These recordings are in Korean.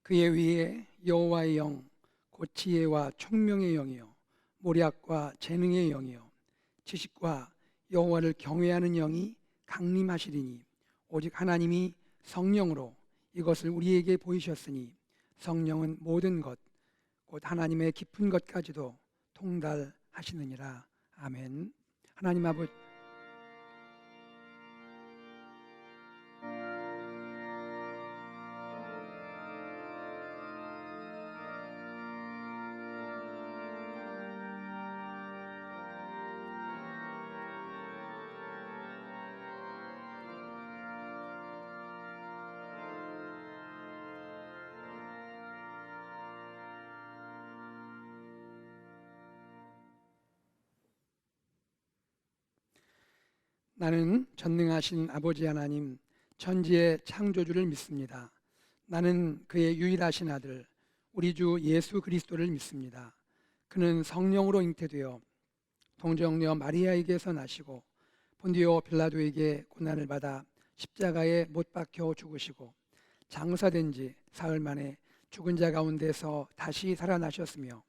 그의 위에 여호와의 영, 곧 지혜와 총명의 영이요 모략과 재능의 영이요 지식과 여호와를 경외하는 영이 강림하시리니 오직 하나님이 성령으로 이것을 우리에게 보이셨으니 성령은 모든 것 곧 하나님의 깊은 것까지도 통달하시느니라. 아멘. 하나님 아버지, 나는 전능하신 아버지 하나님 천지의 창조주를 믿습니다. 나는 그의 유일하신 아들 우리 주 예수 그리스도를 믿습니다. 그는 성령으로 잉태되어 동정녀 마리아에게서 나시고 본디오 빌라도에게 고난을 받아 십자가에 못 박혀 죽으시고 장사된 지 사흘 만에 죽은 자 가운데서 다시 살아나셨으며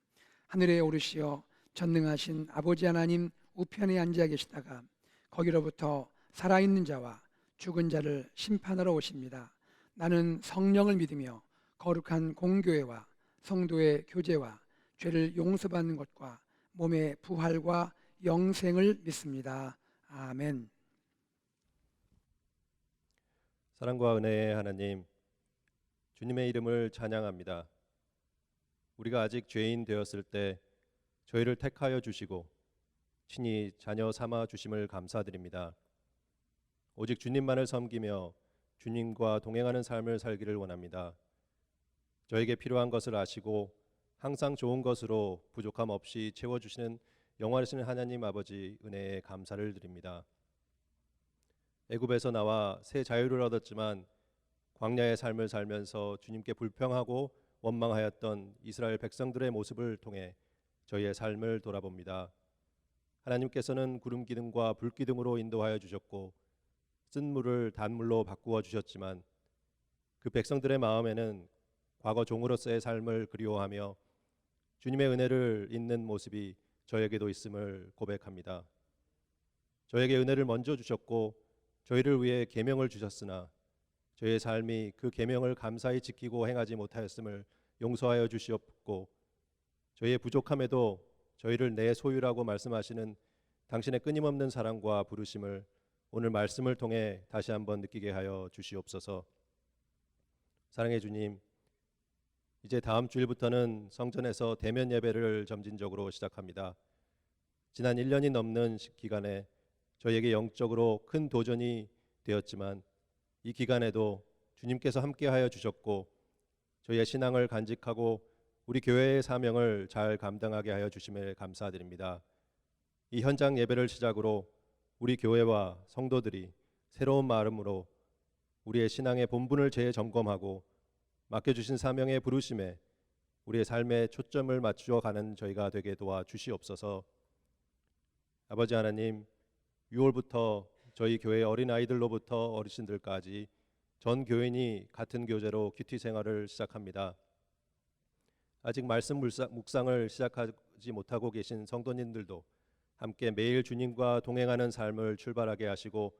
하늘에 오르시어 전능하신 아버지 하나님 우편에 앉아 계시다가 거기로부터 살아있는 자와 죽은 자를 심판하러 오십니다. 나는 성령을 믿으며 거룩한 공교회와 성도의 교제와 죄를 용서받는 것과 몸의 부활과 영생을 믿습니다. 아멘. 사랑과 은혜의 하나님, 주님의 이름을 찬양합니다. 우리가 아직 죄인 되었을 때 저희를 택하여 주시고 친히 자녀 삼아 주심을 감사드립니다. 오직 주님만을 섬기며 주님과 동행하는 삶을 살기를 원합니다. 저에게 필요한 것을 아시고 항상 좋은 것으로 부족함 없이 채워주시는 영원하신 하나님 아버지 은혜에 감사를 드립니다. 애굽에서 나와 새 자유를 얻었지만 광야의 삶을 살면서 주님께 불평하고 원망하였던 이스라엘 백성들의 모습을 통해 저희의 삶을 돌아봅니다. 하나님께서는 구름 기둥과 불 기둥으로 인도하여 주셨고 쓴 물을 단물로 바꾸어 주셨지만 그 백성들의 마음에는 과거 종으로서의 삶을 그리워하며 주님의 은혜를 잊는 모습이 저에게도 있음을 고백합니다. 저에게 은혜를 먼저 주셨고 저희를 위해 계명을 주셨으나 저희의 삶이 그 계명을 감사히 지키고 행하지 못하였음을 용서하여 주시옵고 저희의 부족함에도 저희를 내 소유라고 말씀하시는 당신의 끊임없는 사랑과 부르심을 오늘 말씀을 통해 다시 한번 느끼게 하여 주시옵소서. 사랑의 주님, 이제 다음 주일부터는 성전에서 대면 예배를 점진적으로 시작합니다. 지난 1년이 넘는 기간에 저희에게 영적으로 큰 도전이 되었지만 이 기간에도 주님께서 함께하여 주셨고 저희의 신앙을 간직하고 우리 교회의 사명을 잘 감당하게 하여 주심에 감사드립니다. 이 현장 예배를 시작으로 우리 교회와 성도들이 새로운 마음으로 우리의 신앙의 본분을 재점검하고 맡겨주신 사명의 부르심에 우리의 삶에 초점을 맞추어 가는 저희가 되게 도와주시옵소서. 아버지 하나님, 6월부터 저희 교회 어린아이들로부터 어르신들까지 전 교인이 같은 교재로 큐티 생활을 시작합니다. 아직 말씀 묵상을 시작하지 못하고 계신 성도님들도 함께 매일 주님과 동행하는 삶을 출발하게 하시고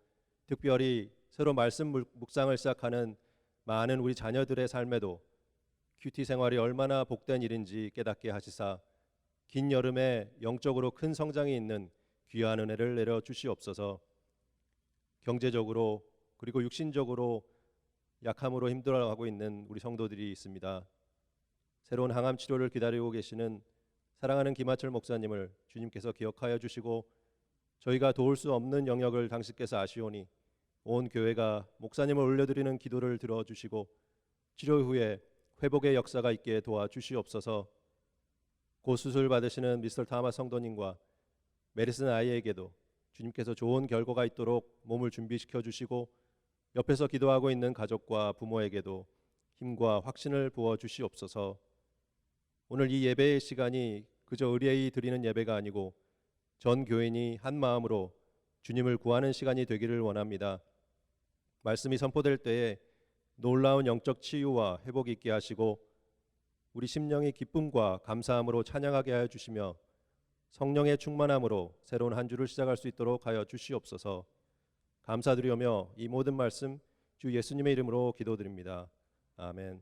특별히 새로 말씀 묵상을 시작하는 많은 우리 자녀들의 삶에도 큐티 생활이 얼마나 복된 일인지 깨닫게 하시사 긴 여름에 영적으로 큰 성장이 있는 귀한 은혜를 내려 주시옵소서. 경제적으로 그리고 육신적으로 약함으로 힘들어하고 있는 우리 성도들이 있습니다. 새로운 항암 치료를 기다리고 계시는 사랑하는 김하철 목사님을 주님께서 기억하여 주시고 저희가 도울 수 없는 영역을 당신께서 아시오니 온 교회가 목사님을 올려드리는 기도를 들어주시고 치료 후에 회복의 역사가 있게 도와주시옵소서. 곧 수술 받으시는 미스터 타마 성도님과 메리슨 아이에게도 주님께서 좋은 결과가 있도록 몸을 준비시켜 주시고 옆에서 기도하고 있는 가족과 부모에게도 힘과 확신을 부어 주시옵소서. 오늘 이 예배의 시간이 그저 의뢰의 드리는 예배가 아니고 전 교인이 한 마음으로 주님을 구하는 시간이 되기를 원합니다. 말씀이 선포될 때에 놀라운 영적 치유와 회복이 있게 하시고 우리 심령이 기쁨과 감사함으로 찬양하게 하여 주시며 성령의 충만함으로 새로운 한 주를 시작할 수 있도록 하여 주시옵소서. 감사드리오며 이 모든 말씀 주 예수님의 이름으로 기도드립니다. 아멘.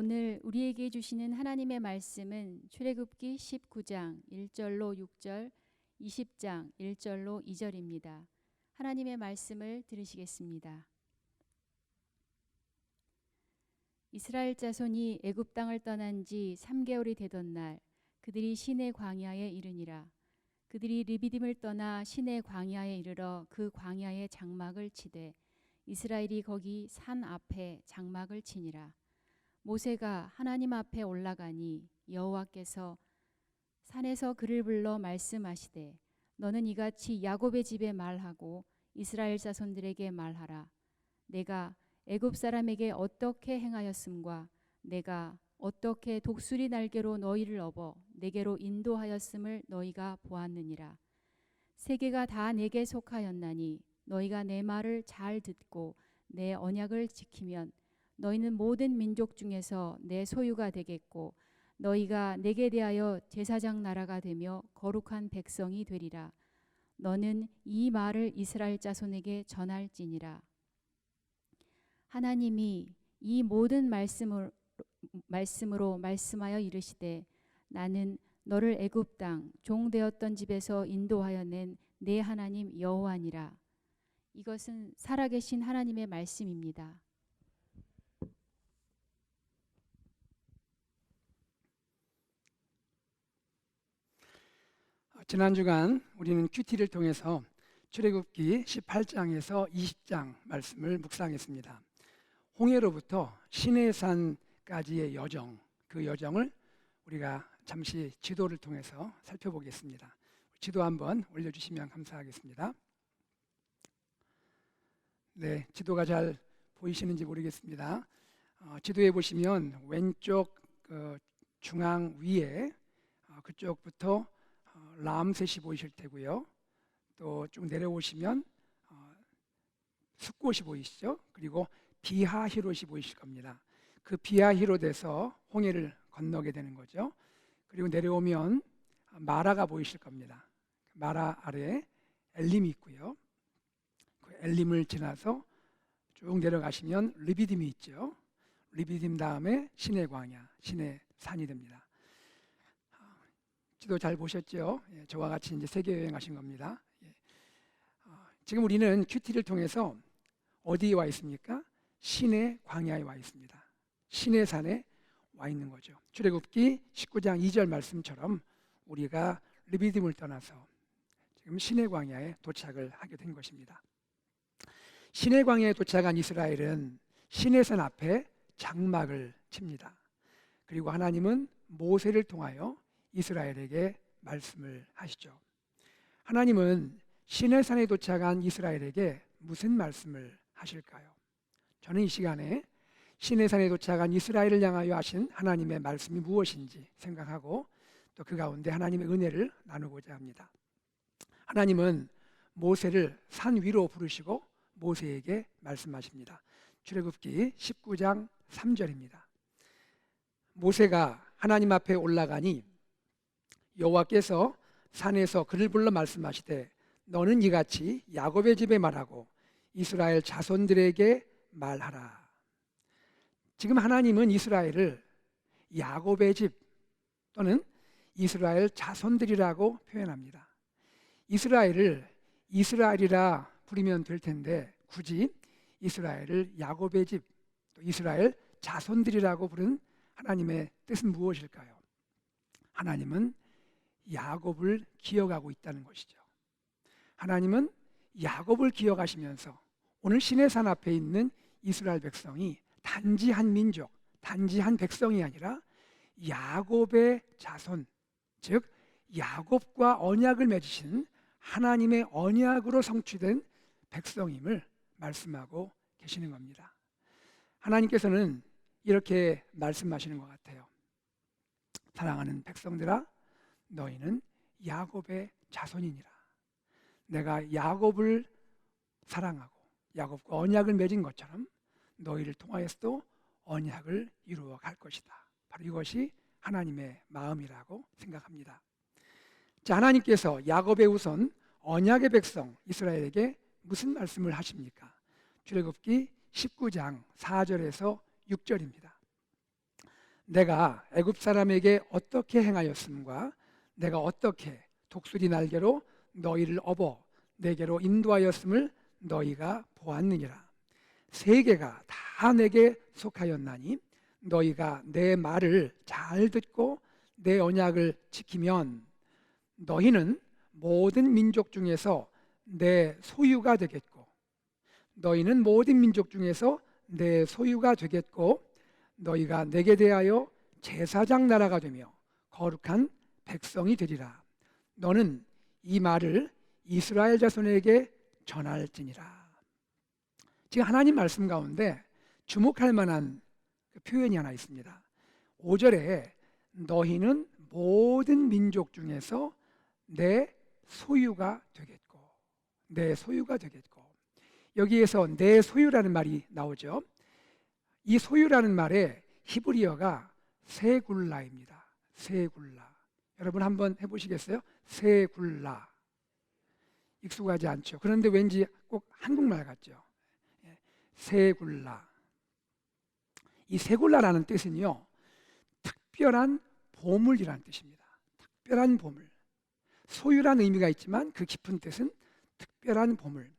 오늘 우리에게 주시는 하나님의 말씀은 출애굽기 19장 1절로 6절, 20장 1절로 2절입니다. 하나님의 말씀을 들으시겠습니다. 이스라엘 자손이 애굽 땅을 떠난 지 3개월이 되던 날 그들이 시내 광야에 이르니라. 그들이 르비딤을 떠나 시내 광야에 이르러 그 광야에 장막을 치되 이스라엘이 거기 산 앞에 장막을 치니라. 모세가 하나님 앞에 올라가니 여호와께서 산에서 그를 불러 말씀하시되 너는 이같이 야곱의 집에 말하고 이스라엘 자손들에게 말하라. 내가 애굽 사람에게 어떻게 행하였음과 내가 어떻게 독수리 날개로 너희를 업어 내게로 인도하였음을 너희가 보았느니라. 세계가 다 내게 속하였나니 너희가 내 말을 잘 듣고 내 언약을 지키면 너희는 모든 민족 중에서 내 소유가 되겠고 너희가 내게 대하여 제사장 나라가 되며 거룩한 백성이 되리라. 너는 이 말을 이스라엘 자손에게 전할지니라. 하나님이 이 모든 말씀으로 말씀하여 이르시되 나는 너를 애굽 땅 종되었던 집에서 인도하여 낸 내 하나님 여호와니라. 이것은 살아계신 하나님의 말씀입니다. 지난 주간 우리는 큐티를 통해서 출애굽기 18장에서 20장 말씀을 묵상했습니다. 홍해로부터 시내산까지의 여정, 그 여정을 우리가 잠시 지도를 통해서 살펴보겠습니다. 지도 한번 올려주시면 감사하겠습니다. 네, 지도가 잘 보이시는지 모르겠습니다. 지도에 보시면 왼쪽 중앙 위에 그쪽부터 람셋이 보이실 테고요. 또 쭉 내려오시면 숫곳이 보이시죠? 그리고 비하히롯이 보이실 겁니다. 그 비하히롯에서 홍해를 건너게 되는 거죠. 그리고 내려오면 마라가 보이실 겁니다. 마라 아래에 엘림이 있고요. 그 엘림을 지나서 쭉 내려가시면 르비딤이 있죠. 르비딤 다음에 시내 광야, 시내 산이 됩니다. 지도 잘 보셨죠? 예, 저와 같이 이제 세계 여행하신 겁니다. 예. 지금 우리는 큐티를 통해서 어디에 와 있습니까? 시내 광야에 와 있습니다. 시내 산에 와 있는 거죠. 출애굽기 19장 2절 말씀처럼 우리가 르비딤을 떠나서 지금 시내 광야에 도착을 하게 된 것입니다. 시내 광야에 도착한 이스라엘은 시내산 앞에 장막을 칩니다. 그리고 하나님은 모세를 통하여 이스라엘에게 말씀을 하시죠. 하나님은 시내산에 도착한 이스라엘에게 무슨 말씀을 하실까요? 저는 이 시간에 시내산에 도착한 이스라엘을 향하여 하신 하나님의 말씀이 무엇인지 생각하고 또 그 가운데 하나님의 은혜를 나누고자 합니다. 하나님은 모세를 산 위로 부르시고 모세에게 말씀하십니다. 출애굽기 19장 3절입니다. 모세가 하나님 앞에 올라가니 여호와께서 산에서 그를 불러 말씀하시되 너는 이같이 야곱의 집에 말하고 이스라엘 자손들에게 말하라. 지금 하나님은 이스라엘을 야곱의 집 또는 이스라엘 자손들이라고 표현합니다. 이스라엘을 이스라엘이라 부르면 될 텐데 굳이 이스라엘을 야곱의 집, 또 이스라엘 자손들이라고 부른 하나님의 뜻은 무엇일까요? 하나님은 야곱을 기억하고 있다는 것이죠. 하나님은 야곱을 기억하시면서 오늘 시내산 앞에 있는 이스라엘 백성이 단지 한 민족, 단지 한 백성이 아니라 야곱의 자손, 즉 야곱과 언약을 맺으신 하나님의 언약으로 성취된 백성임을 말씀하고 계시는 겁니다. 하나님께서는 이렇게 말씀하시는 것 같아요. 사랑하는 백성들아, 너희는 야곱의 자손이니라. 내가 야곱을 사랑하고 야곱과 언약을 맺은 것처럼 너희를 통하여서도 언약을 이루어 갈 것이다. 바로 이것이 하나님의 마음이라고 생각합니다. 자, 하나님께서 야곱의 우선 언약의 백성 이스라엘에게 무슨 말씀을 하십니까? 출애굽기 19장 4절에서 6절입니다. 내가 애굽 사람에게 어떻게 행하였음과 내가 어떻게 독수리 날개로 너희를 업어 내게로 인도하였음을 너희가 보았느니라. 세계가 다 내게 속하였나니 너희가 내 말을 잘 듣고 내 언약을 지키면 너희는 모든 민족 중에서 내 소유가 되겠고 너희는 모든 민족 중에서 내 소유가 되겠고 너희가 내게 대하여 제사장 나라가 되며 거룩한 백성이 되리라. 너는 이 말을 이스라엘 자손에게 전할지니라. 지금 하나님 말씀 가운데 주목할 만한 표현이 하나 있습니다. 5절에 너희는 모든 민족 중에서 내 소유가 되겠고 내 소유가 되겠고 여기에서 내 소유라는 말이 나오죠. 이 소유라는 말의 히브리어가 세굴라입니다. 세굴라. 여러분 한번 해보시겠어요? 세굴라. 익숙하지 않죠. 그런데 왠지 꼭 한국말 같죠. 세굴라. 이 세굴라라는 뜻은요, 특별한 보물이라는 뜻입니다. 특별한 보물. 소유라는 의미가 있지만 그 깊은 뜻은 특별한 보물,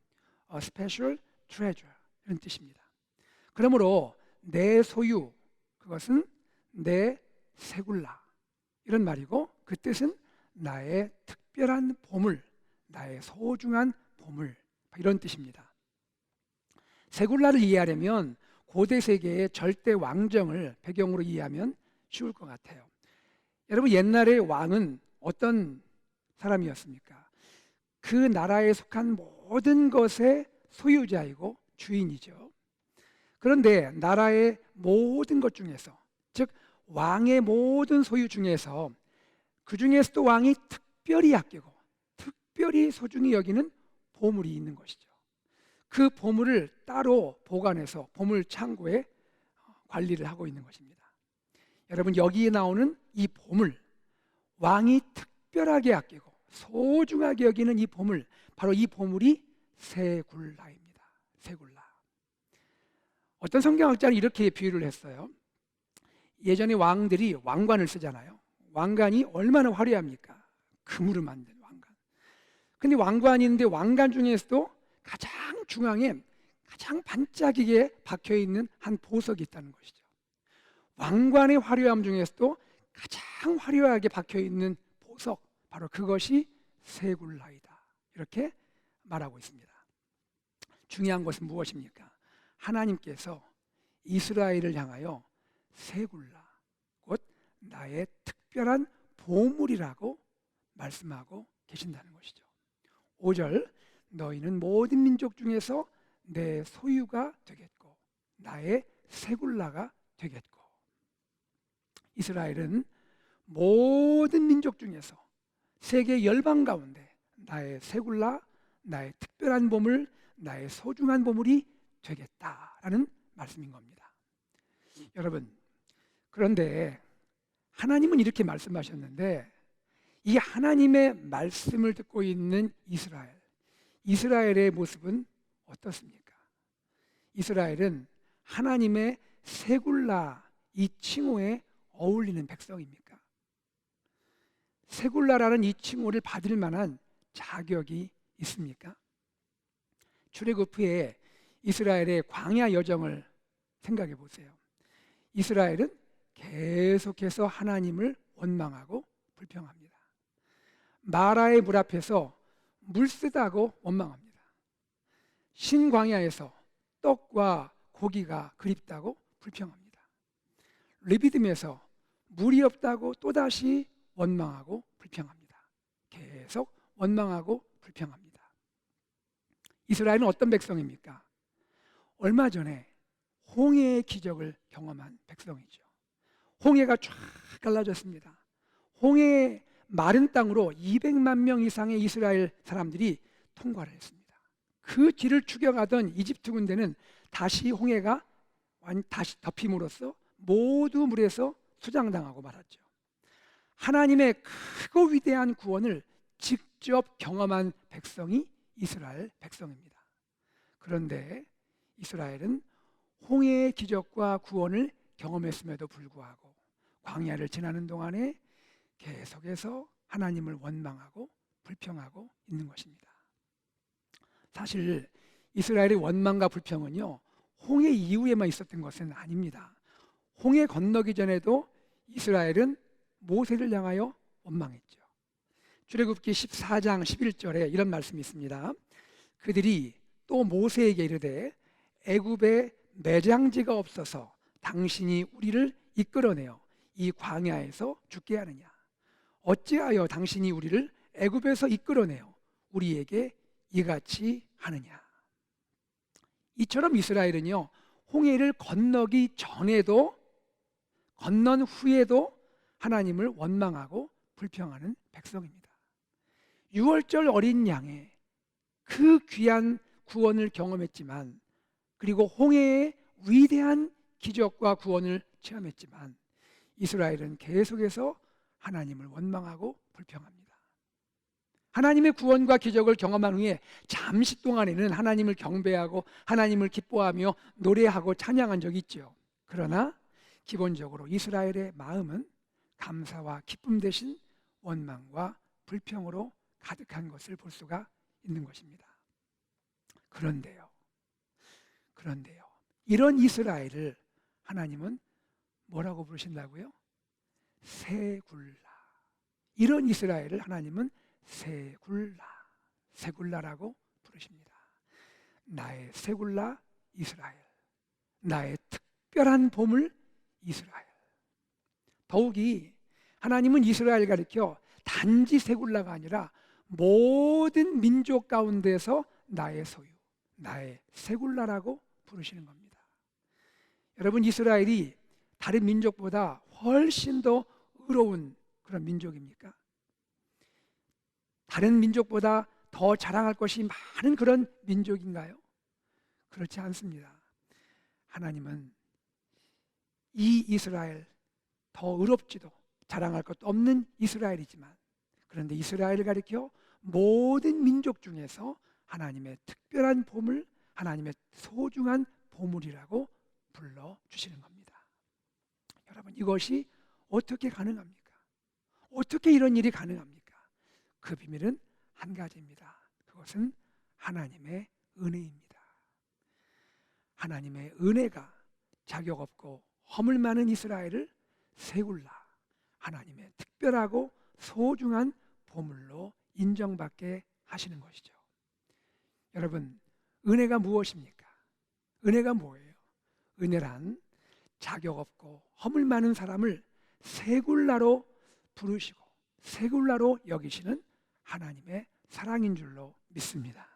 a special treasure 이런 뜻입니다. 그러므로 내 소유, 그것은 내 세굴라 이런 말이고 그 뜻은 나의 특별한 보물, 나의 소중한 보물 이런 뜻입니다. 세굴라를 이해하려면 고대 세계의 절대 왕정을 배경으로 이해하면 쉬울 것 같아요. 여러분 옛날에 왕은 어떤 사람이었습니까? 그 나라에 속한 모든 것의 소유자이고 주인이죠. 그런데 나라의 모든 것 중에서, 즉 왕의 모든 소유 중에서 그 중에서도 왕이 특별히 아끼고 특별히 소중히 여기는 보물이 있는 것이죠. 그 보물을 따로 보관해서 보물 창고에 관리를 하고 있는 것입니다. 여러분 여기에 나오는 이 보물, 왕이 특별하게 아끼고 소중하게 여기는 이 보물, 바로 이 보물이 세굴라입니다. 세굴라. 어떤 성경학자는 이렇게 비유를 했어요. 예전에 왕들이 왕관을 쓰잖아요. 왕관이 얼마나 화려합니까? 금으로 만든 왕관. 근데 왕관인데 왕관 중에서도 가장 중앙에 가장 반짝이게 박혀있는 한 보석이 있다는 것이죠. 왕관의 화려함 중에서도 가장 화려하게 박혀있는 보석, 바로 그것이 세굴라이다. 이렇게 말하고 있습니다. 중요한 것은 무엇입니까? 하나님께서 이스라엘을 향하여 세굴라, 곧 나의 특별한 보물이라고 말씀하고 계신다는 것이죠. 5절, 너희는 모든 민족 중에서 내 소유가 되겠고 나의 세굴라가 되겠고. 이스라엘은 모든 민족 중에서 세계 열방 가운데 나의 세굴라, 나의 특별한 보물, 나의 소중한 보물이 되겠다라는 말씀인 겁니다. 여러분, 그런데 하나님은 이렇게 말씀하셨는데 이 하나님의 말씀을 듣고 있는 이스라엘의 모습은 어떻습니까? 이스라엘은 하나님의 세굴라 이 칭호에 어울리는 백성입니까? 세굴라라는 이 칭호를 받을 만한 자격이 있습니까? 출애굽 후에 이스라엘의 광야 여정을 생각해 보세요. 이스라엘은 계속해서 하나님을 원망하고 불평합니다. 마라의 물 앞에서 물 쓰다고 원망합니다. 신광야에서 떡과 고기가 그립다고 불평합니다. 르비딤에서 물이 없다고 또다시 원망하고 불평합니다. 계속 원망하고 불평합니다. 이스라엘은 어떤 백성입니까? 얼마 전에 홍해의 기적을 경험한 백성이죠. 홍해가 쫙 갈라졌습니다. 홍해의 마른 땅으로 200만 명 이상의 이스라엘 사람들이 통과를 했습니다. 그 길을 추격하던 이집트 군대는 다시 홍해가 다시 덮임으로써 모두 물에서 수장당하고 말았죠. 하나님의 크고 위대한 구원을 직접 경험한 백성이 이스라엘 백성입니다. 그런데 이스라엘은 홍해의 기적과 구원을 경험했음에도 불구하고 광야를 지나는 동안에 계속해서 하나님을 원망하고 불평하고 있는 것입니다. 사실 이스라엘의 원망과 불평은요, 홍해 이후에만 있었던 것은 아닙니다. 홍해 건너기 전에도 이스라엘은 모세를 향하여 원망했죠. 출애굽기 14장 11절에 이런 말씀이 있습니다. 그들이 또 모세에게 이르되 애굽에 매장지가 없어서 당신이 우리를 이끌어내어 이 광야에서 죽게 하느냐. 어찌하여 당신이 우리를 애굽에서 이끌어내어 우리에게 이같이 하느냐. 이처럼 이스라엘은요, 홍해를 건너기 전에도 건넌 후에도 하나님을 원망하고 불평하는 백성입니다. 6월절 어린 양의 그 귀한 구원을 경험했지만, 그리고 홍해의 위대한 기적과 구원을 체험했지만, 이스라엘은 계속해서 하나님을 원망하고 불평합니다. 하나님의 구원과 기적을 경험한 후에 잠시 동안에는 하나님을 경배하고 하나님을 기뻐하며 노래하고 찬양한 적이 있죠. 그러나 기본적으로 이스라엘의 마음은 감사와 기쁨 대신 원망과 불평으로 가득한 것을 볼 수가 있는 것입니다. 그런데요, 이런 이스라엘을 하나님은 뭐라고 부르신다고요? 새굴라. 이런 이스라엘을 하나님은 새굴라라고 부르십니다. 나의 새굴라 이스라엘, 나의 특별한 보물 이스라엘. 더욱이 하나님은 이스라엘 가리켜 단지 새굴라가 아니라 모든 민족 가운데서 나의 소유, 나의 새굴라라고 부르시는 겁니다. 여러분, 이스라엘이 다른 민족보다 훨씬 더 의로운 그런 민족입니까? 다른 민족보다 더 자랑할 것이 많은 그런 민족인가요? 그렇지 않습니다. 하나님은 이 이스라엘, 더 의롭지도 자랑할 것도 없는 이스라엘이지만, 그런데 이스라엘을 가리켜 모든 민족 중에서 하나님의 특별한 보물, 하나님의 소중한 보물이라고 불러주시는 겁니다. 여러분, 이것이 어떻게 가능합니까? 어떻게 이런 일이 가능합니까? 그 비밀은 한 가지입니다. 그것은 하나님의 은혜입니다. 하나님의 은혜가 자격 없고 허물 많은 이스라엘을 새굴라, 하나님의 특별하고 소중한 보물로 인정받게 하시는 것이죠. 여러분, 은혜가 무엇입니까? 은혜가 뭐예요? 은혜란 자격 없고 허물 많은 사람을 새굴라로 부르시고 새굴라로 여기시는 하나님의 사랑인 줄로 믿습니다.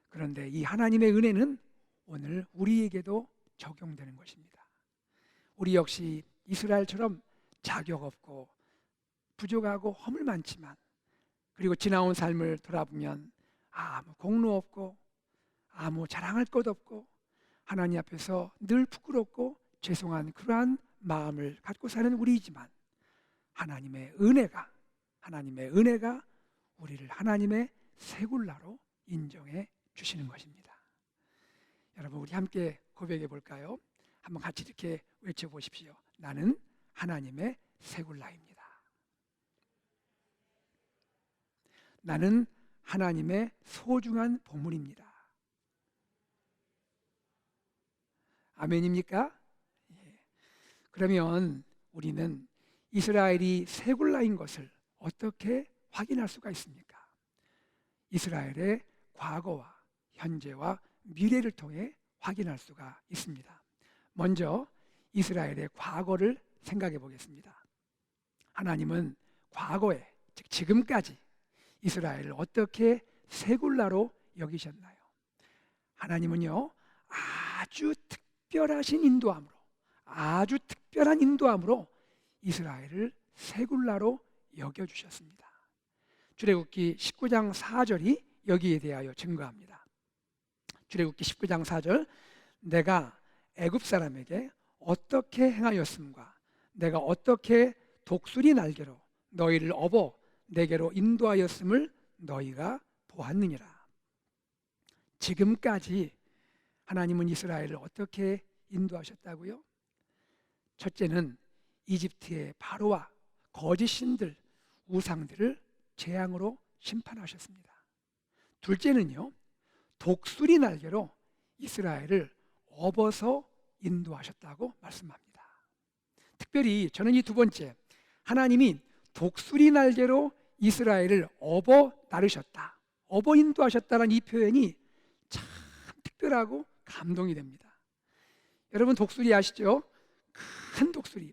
그런데 이 하나님의 은혜는 오늘 우리에게도 적용되는 것입니다. 우리 역시 이스라엘처럼 자격 없고 부족하고 허물 많지만, 그리고 지나온 삶을 돌아보면 아무 공로 없고 아무 자랑할 것 없고 하나님 앞에서 늘 부끄럽고 죄송한 그러한 마음을 갖고 사는 우리이지만, 하나님의 은혜가 우리를 하나님의 새굴라로 인정해 주시는 것입니다. 여러분, 우리 함께 고백해 볼까요? 한번 같이 이렇게 외쳐보십시오. 나는 하나님의 새굴라입니다. 나는 하나님의 소중한 보물입니다. 아멘입니까? 예. 그러면 우리는 이스라엘이 새굴라인 것을 어떻게 확인할 수가 있습니까? 이스라엘의 과거와 현재와 미래를 통해 확인할 수가 있습니다. 먼저 이스라엘의 과거를 생각해 보겠습니다. 하나님은 과거에, 즉 지금까지 이스라엘을 어떻게 새굴라로 여기셨나요? 하나님은요, 아주 특별한 인도함으로 이스라엘을 새굴라로 여겨주셨습니다. 출애굽기 19장 4절이 여기에 대하여 증거합니다. 출애굽기 19장 4절, 내가 애굽 사람에게 어떻게 행하였음과 내가 어떻게 독수리 날개로 너희를 업어 내게로 인도하였음을 너희가 보았느니라. 지금까지 하나님은 이스라엘을 어떻게 인도하셨다고요? 첫째는 이집트의 바로와 거짓 신들, 우상들을 재앙으로 심판하셨습니다. 둘째는요, 독수리 날개로 이스라엘을 업어서 인도하셨다고 말씀합니다. 특별히 저는 이 두 번째, 하나님이 독수리 날개로 이스라엘을 업어 나르셨다, 업어 인도하셨다는 이 표현이 참 특별하고 감동이 됩니다. 여러분 독수리 아시죠? 큰 독수리.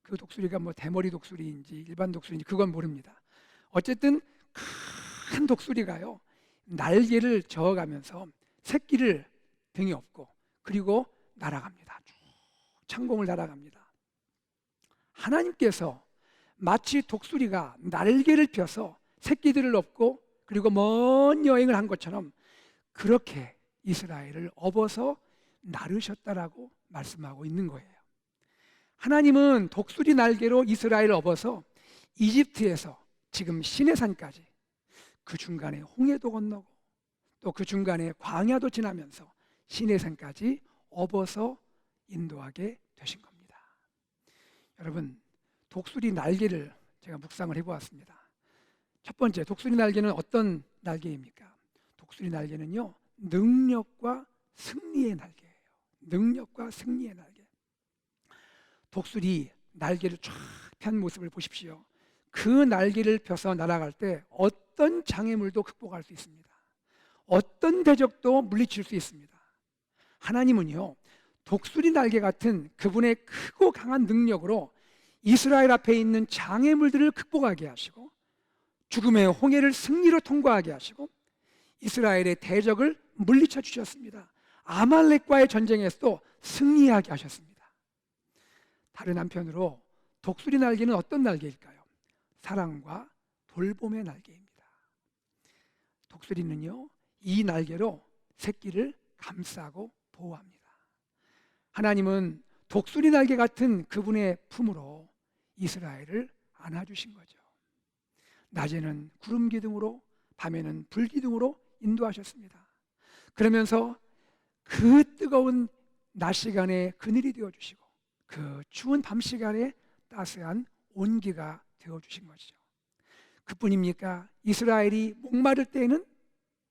그 독수리가 뭐 대머리 독수리인지 일반 독수리인지 그건 모릅니다. 어쨌든 큰 독수리가요, 날개를 저어가면서 새끼를 등에 업고 그리고 날아갑니다. 쭉 창공을 날아갑니다. 하나님께서 마치 독수리가 날개를 펴서 새끼들을 업고 그리고 먼 여행을 한 것처럼 그렇게 이스라엘을 업어서 나르셨다라고 말씀하고 있는 거예요. 하나님은 독수리 날개로 이스라엘을 업어서 이집트에서 지금 시내산까지, 그 중간에 홍해도 건너고 또 그 중간에 광야도 지나면서 시내산까지 업어서 인도하게 되신 겁니다. 여러분, 독수리 날개를 제가 묵상을 해보았습니다. 첫 번째, 독수리 날개는 어떤 날개입니까? 독수리 날개는요, 능력과 승리의 날개예요. 능력과 승리의 날개. 독수리 날개를 쫙 편 모습을 보십시오. 그 날개를 펴서 날아갈 때 어떤 장애물도 극복할 수 있습니다. 어떤 대적도 물리칠 수 있습니다. 하나님은요, 독수리 날개 같은 그분의 크고 강한 능력으로 이스라엘 앞에 있는 장애물들을 극복하게 하시고 죽음의 홍해를 승리로 통과하게 하시고 이스라엘의 대적을 물리쳐 주셨습니다. 아말렉과의 전쟁에서도 승리하게 하셨습니다. 다른 한편으로 독수리 날개는 어떤 날개일까요? 사랑과 돌봄의 날개입니다. 독수리는요, 이 날개로 새끼를 감싸고 보호합니다. 하나님은 독수리 날개 같은 그분의 품으로 이스라엘을 안아주신 거죠. 낮에는 구름 기둥으로, 밤에는 불 기둥으로 인도하셨습니다. 그러면서 그 뜨거운 낮 시간에 그늘이 되어주시고 그 추운 밤 시간에 따스한 온기가 되어주신 것이죠. 그뿐입니까? 이스라엘이 목마를 때에는,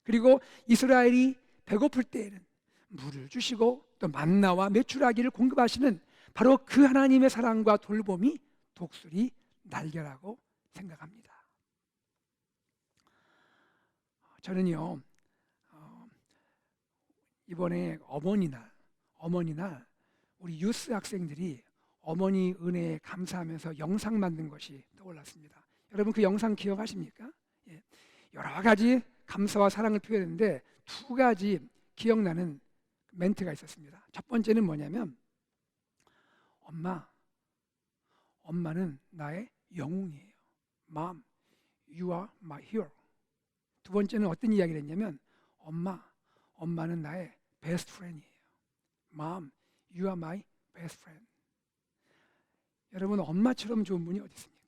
그리고 이스라엘이 배고플 때에는 물을 주시고 또 만나와 메추라기를 공급하시는 바로 그 하나님의 사랑과 돌봄이 독수리 날개라고 생각합니다. 저는요, 이번에 어머니날 우리 유스 학생들이 어머니 은혜에 감사하면서 영상 만든 것이 떠올랐습니다. 여러분 그 영상 기억하십니까? 예. 여러 가지 감사와 사랑을 표현했는데 두 가지 기억나는 멘트가 있었습니다. 첫 번째는 뭐냐면, 엄마는 나의 영웅이에요. Mom, you are my hero. 두 번째는 어떤 이야기를 했냐면, 엄마는 나의 best friend이에요. Mom, you are my best friend. 여러분, 엄마처럼 좋은 분이 어디 있습니까?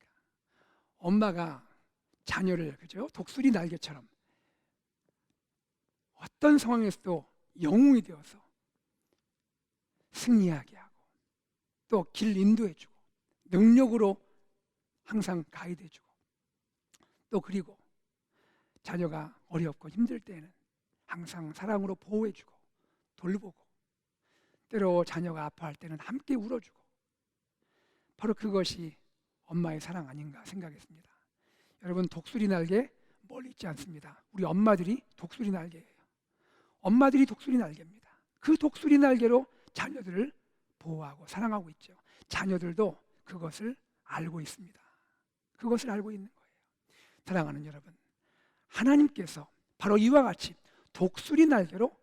엄마가 자녀를, 그죠? 독수리 날개처럼 어떤 상황에서도 영웅이 되어서 승리하게 하고 또 길 인도해주고 능력으로 항상 가이드해주고 또 그리고 자녀가 어렵고 힘들 때에는 항상 사랑으로 보호해주고 돌보고 때로 자녀가 아파할 때는 함께 울어주고, 바로 그것이 엄마의 사랑 아닌가 생각했습니다. 여러분, 독수리 날개 멀리 있지 않습니다. 우리 엄마들이 독수리 날개예요. 엄마들이 독수리 날개입니다. 그 독수리 날개로 자녀들을 보호하고 사랑하고 있죠. 자녀들도 그것을 알고 있습니다. 그것을 알고 있는 거예요. 사랑하는 여러분, 하나님께서 바로 이와 같이 독수리 날개로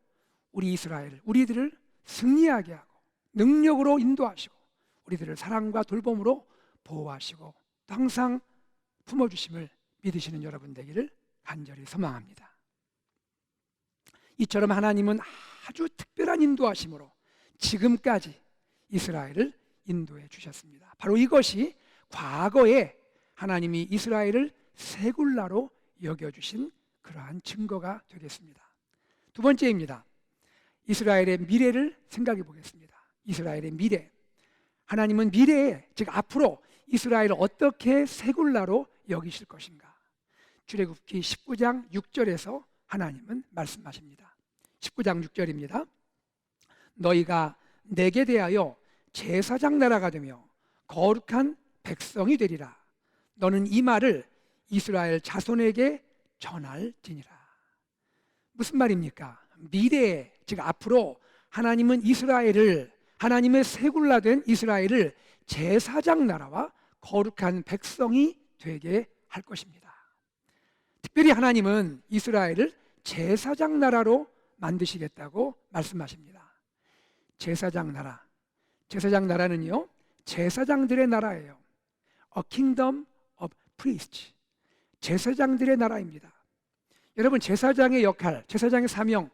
우리 이스라엘, 우리들을 승리하게 하고 능력으로 인도하시고 우리들을 사랑과 돌봄으로 보호하시고 또 항상 품어주심을 믿으시는 여러분 되기를 간절히 소망합니다. 이처럼 하나님은 아주 특별한 인도하심으로 지금까지 이스라엘을 인도해 주셨습니다. 바로 이것이 과거에 하나님이 이스라엘을 새굴나로 여겨주신 그러한 증거가 되겠습니다. 두 번째입니다. 이스라엘의 미래를 생각해 보겠습니다. 이스라엘의 미래. 하나님은 미래에, 즉 앞으로 이스라엘을 어떻게 새굴나로 여기실 것인가. 출애굽기 19장 6절에서 하나님은 말씀하십니다. 19장 6절입니다. 너희가 내게 대하여 제사장 나라가 되며 거룩한 백성이 되리라. 너는 이 말을 이스라엘 자손에게 전할지니라. 무슨 말입니까? 미래에, 즉 앞으로 하나님은 이스라엘을, 하나님의 세굴라된 이스라엘을 제사장 나라와 거룩한 백성이 되게 할 것입니다. 특별히 하나님은 이스라엘을 제사장 나라로 만드시겠다고 말씀하십니다. 제사장 나라, 제사장 나라는요, 제사장들의 나라예요. A kingdom of priests. 제사장들의 나라입니다. 여러분, 제사장의 역할, 제사장의 사명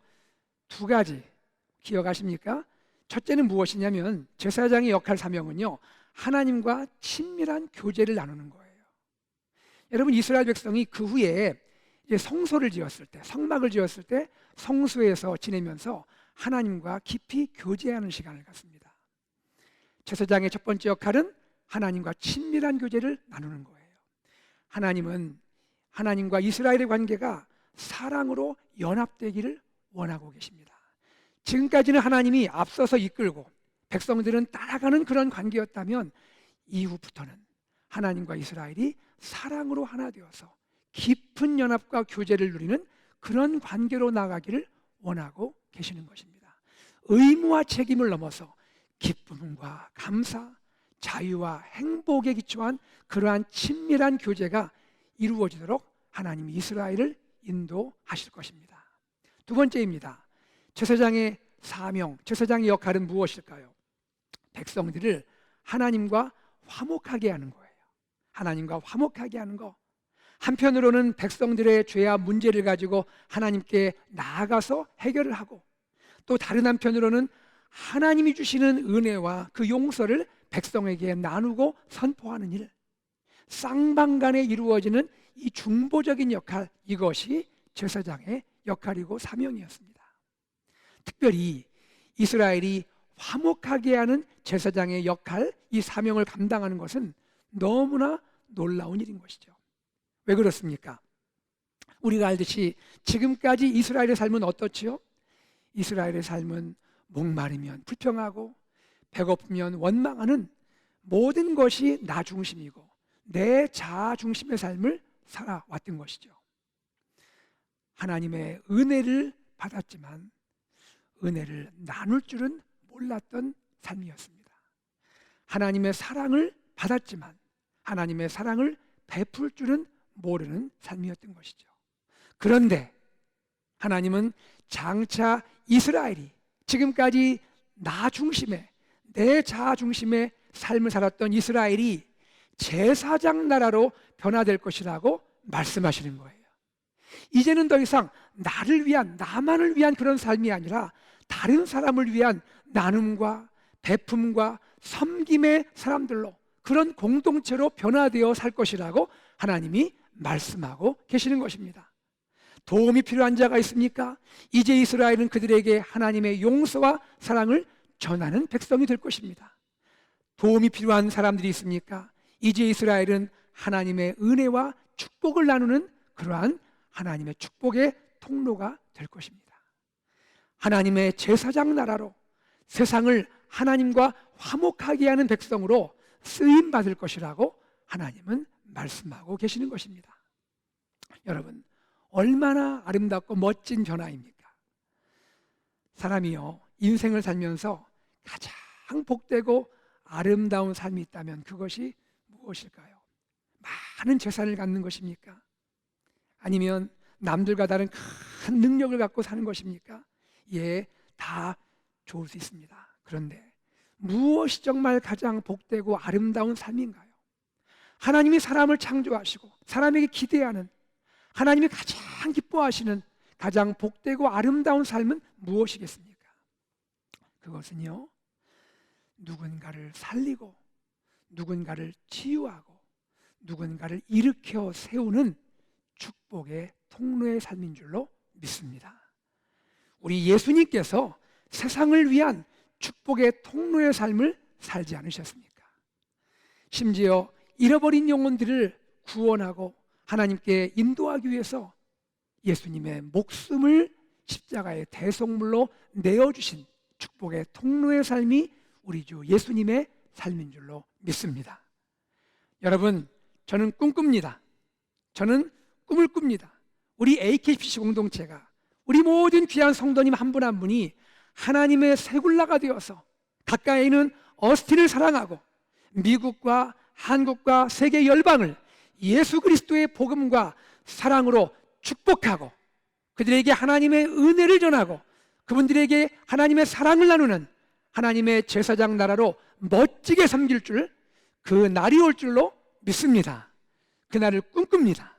두 가지 기억하십니까? 첫째는 무엇이냐면 제사장의 역할 사명은요, 하나님과 친밀한 교제를 나누는 거예요. 여러분, 이스라엘 백성이 그 후에 이제 성소를 지었을 때, 성막을 지었을 때 성소에서 지내면서 하나님과 깊이 교제하는 시간을 갖습니다. 제사장의 첫 번째 역할은 하나님과 친밀한 교제를 나누는 거예요. 하나님은 하나님과 이스라엘의 관계가 사랑으로 연합되기를 원하고 계십니다. 지금까지는 하나님이 앞서서 이끌고 백성들은 따라가는 그런 관계였다면 이후부터는 하나님과 이스라엘이 사랑으로 하나 되어서 깊은 연합과 교제를 누리는 그런 관계로 나가기를 원하고 계시는 것입니다. 의무와 책임을 넘어서 기쁨과 감사, 자유와 행복에 기초한 그러한 친밀한 교제가 이루어지도록 하나님이 이스라엘을 인도하실 것입니다. 두 번째입니다. 제사장의 사명, 제사장의 역할은 무엇일까요? 백성들을 하나님과 화목하게 하는 거예요. 하나님과 화목하게 하는 거. 한편으로는 백성들의 죄와 문제를 가지고 하나님께 나아가서 해결을 하고, 또 다른 한편으로는 하나님이 주시는 은혜와 그 용서를 백성에게 나누고 선포하는 일, 쌍방간에 이루어지는 이 중보적인 역할, 이것이 제사장의 역할이고 사명이었습니다. 특별히 이스라엘이 화목하게 하는 제사장의 역할, 이 사명을 감당하는 것은 너무나 놀라운 일인 것이죠. 왜 그렇습니까? 우리가 알듯이 지금까지 이스라엘의 삶은 어떻지요? 이스라엘의 삶은 목마르면 불평하고 배고프면 원망하는, 모든 것이 나 중심이고 내 자아 중심의 삶을 살아왔던 것이죠. 하나님의 은혜를 받았지만 은혜를 나눌 줄은 몰랐던 삶이었습니다. 하나님의 사랑을 받았지만 하나님의 사랑을 베풀 줄은 모르는 삶이었던 것이죠. 그런데 하나님은 장차 이스라엘이 지금까지 나 중심의, 내 자아 중심의 삶을 살았던 이스라엘이 제사장 나라로 변화될 것이라고 말씀하시는 거예요. 이제는 더 이상 나를 위한, 나만을 위한 그런 삶이 아니라 다른 사람을 위한 나눔과 베품과 섬김의 사람들로, 그런 공동체로 변화되어 살 것이라고 하나님이 말씀하고 계시는 것입니다. 도움이 필요한 자가 있습니까? 이제 이스라엘은 그들에게 하나님의 용서와 사랑을 전하는 백성이 될 것입니다. 도움이 필요한 사람들이 있습니까? 이제 이스라엘은 하나님의 은혜와 축복을 나누는 그러한 하나님의 축복의 통로가 될 것입니다. 하나님의 제사장 나라로 세상을 하나님과 화목하게 하는 백성으로 쓰임 받을 것이라고 하나님은 말씀하고 계시는 것입니다. 여러분, 얼마나 아름답고 멋진 변화입니까? 사람이요, 인생을 살면서 가장 복되고 아름다운 삶이 있다면 그것이 무엇일까요? 많은 재산을 갖는 것입니까? 아니면 남들과 다른 큰 능력을 갖고 사는 것입니까? 예, 다 좋을 수 있습니다. 그런데 무엇이 정말 가장 복되고 아름다운 삶인가요? 하나님이 사람을 창조하시고 사람에게 기대하는, 하나님이 가장 기뻐하시는 가장 복되고 아름다운 삶은 무엇이겠습니까? 그것은요, 누군가를 살리고 누군가를 치유하고 누군가를 일으켜 세우는 축복의 통로의 삶인 줄로 믿습니다. 우리 예수님께서 세상을 위한 축복의 통로의 삶을 살지 않으셨습니까? 심지어 잃어버린 영혼들을 구원하고 하나님께 인도하기 위해서 예수님의 목숨을 십자가의 대속물로 내어주신 축복의 통로의 삶이 우리 주 예수님의 삶인 줄로 믿습니다. 여러분, 저는 꿈꿉니다. 저는 꿈을 꿉니다. 우리 AKPC 공동체가, 우리 모든 귀한 성도님 한 분 한 분이 하나님의 새굴라가 되어서 가까이 있는 어스틴을 사랑하고 미국과 한국과 세계 열방을 예수 그리스도의 복음과 사랑으로 축복하고 그들에게 하나님의 은혜를 전하고 그분들에게 하나님의 사랑을 나누는 하나님의 제사장 나라로 멋지게 섬길 줄, 그 날이 올 줄로 믿습니다. 그 날을 꿈꿉니다.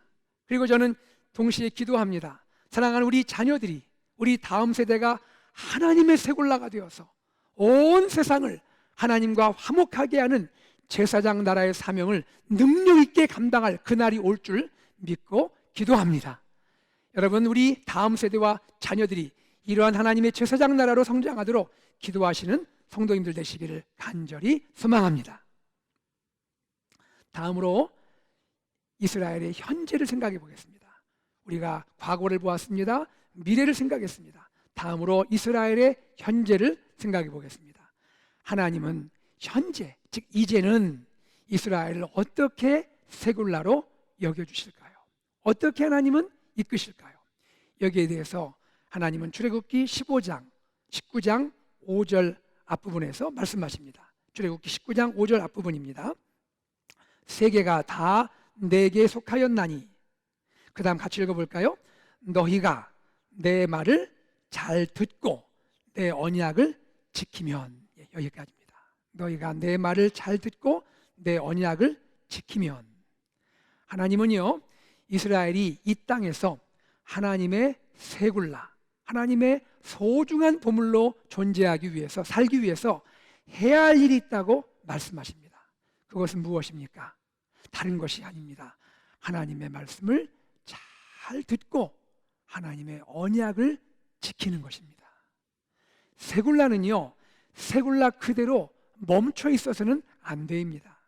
그리고 저는 동시에 기도합니다. 사랑하는 우리 자녀들이, 우리 다음 세대가 하나님의 새굴라가 되어서 온 세상을 하나님과 화목하게 하는 제사장 나라의 사명을 능력 있게 감당할 그날이 올 줄 믿고 기도합니다. 여러분, 우리 다음 세대와 자녀들이 이러한 하나님의 제사장 나라로 성장하도록 기도하시는 성도님들 되시기를 간절히 소망합니다. 다음으로 이스라엘의 현재를 생각해 보겠습니다. 우리가 과거를 보았습니다. 미래를 생각했습니다. 다음으로 이스라엘의 현재를 생각해 보겠습니다. 하나님은 현재, 즉 이제는 이스라엘을 어떻게 새굴라로 여겨주실까요? 어떻게 하나님은 이끄실까요? 여기에 대해서 하나님은 출애굽기 15장, 19장 5절 앞부분에서 말씀하십니다. 출애굽기 19장 5절 앞부분입니다. 세계가 다 내게 속하였나니, 그 다음 같이 읽어볼까요? 너희가 내 말을 잘 듣고 내 언약을 지키면, 여기까지입니다. 너희가 내 말을 잘 듣고 내 언약을 지키면. 하나님은요, 이스라엘이 이 땅에서 하나님의 새굴라, 하나님의 소중한 보물로 존재하기 위해서, 살기 위해서 해야 할 일이 있다고 말씀하십니다. 그것은 무엇입니까? 다른 것이 아닙니다. 하나님의 말씀을 잘 듣고 하나님의 언약을 지키는 것입니다. 새굴라는요, 새굴라 그대로 멈춰 있어서는 안 됩니다.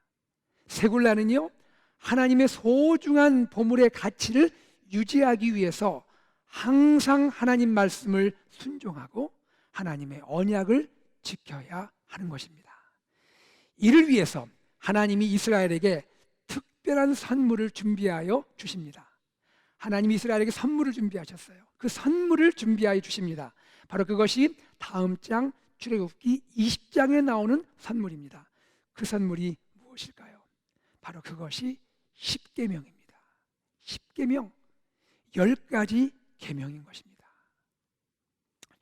새굴라는요, 하나님의 소중한 보물의 가치를 유지하기 위해서 항상 하나님 말씀을 순종하고 하나님의 언약을 지켜야 하는 것입니다. 이를 위해서 하나님이 이스라엘에게 특별한 선물을 준비하여 주십니다. 하나님이 이스라엘에게 선물을 준비하셨어요. 그 선물을 준비하여 주십니다. 바로 그것이 다음 장 출애굽기 20장에 나오는 선물입니다. 그 선물이 무엇일까요? 바로 그것이 십계명입니다. 십계명, 10가지 계명인 것입니다.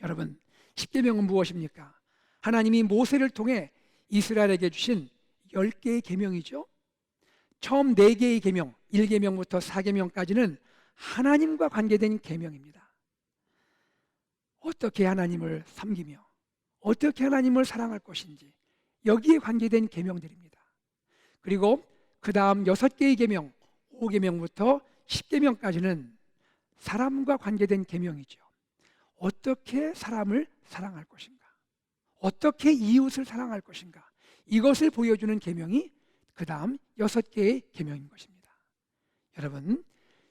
여러분, 십계명은 무엇입니까? 하나님이 모세를 통해 이스라엘에게 주신 10개의 계명이죠. 처음 4개의 계명, 1계명부터 4계명까지는 하나님과 관계된 계명입니다. 어떻게 하나님을 섬기며 어떻게 하나님을 사랑할 것인지 여기에 관계된 계명들입니다. 그리고 그 다음 6개의 계명, 5계명부터 10계명까지는 사람과 관계된 계명이죠. 어떻게 사람을 사랑할 것인가, 어떻게 이웃을 사랑할 것인가, 이것을 보여주는 계명이 그 다음 6개의 계명인 것입니다. 여러분,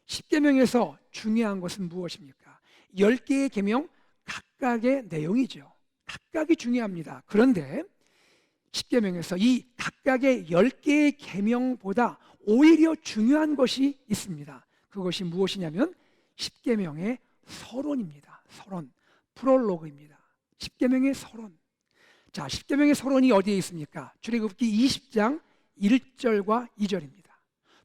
10계명에서 중요한 것은 무엇입니까? 10개의 계명 각각의 내용이죠. 각각이 중요합니다. 그런데 10계명에서 이 각각의 10개의 계명보다 오히려 중요한 것이 있습니다. 그것이 무엇이냐면 10계명의 서론입니다. 서론, 프롤로그입니다. 10계명의 서론. 자, 10계명의 서론이 어디에 있습니까? 출애굽기 20장 1절과 2절입니다.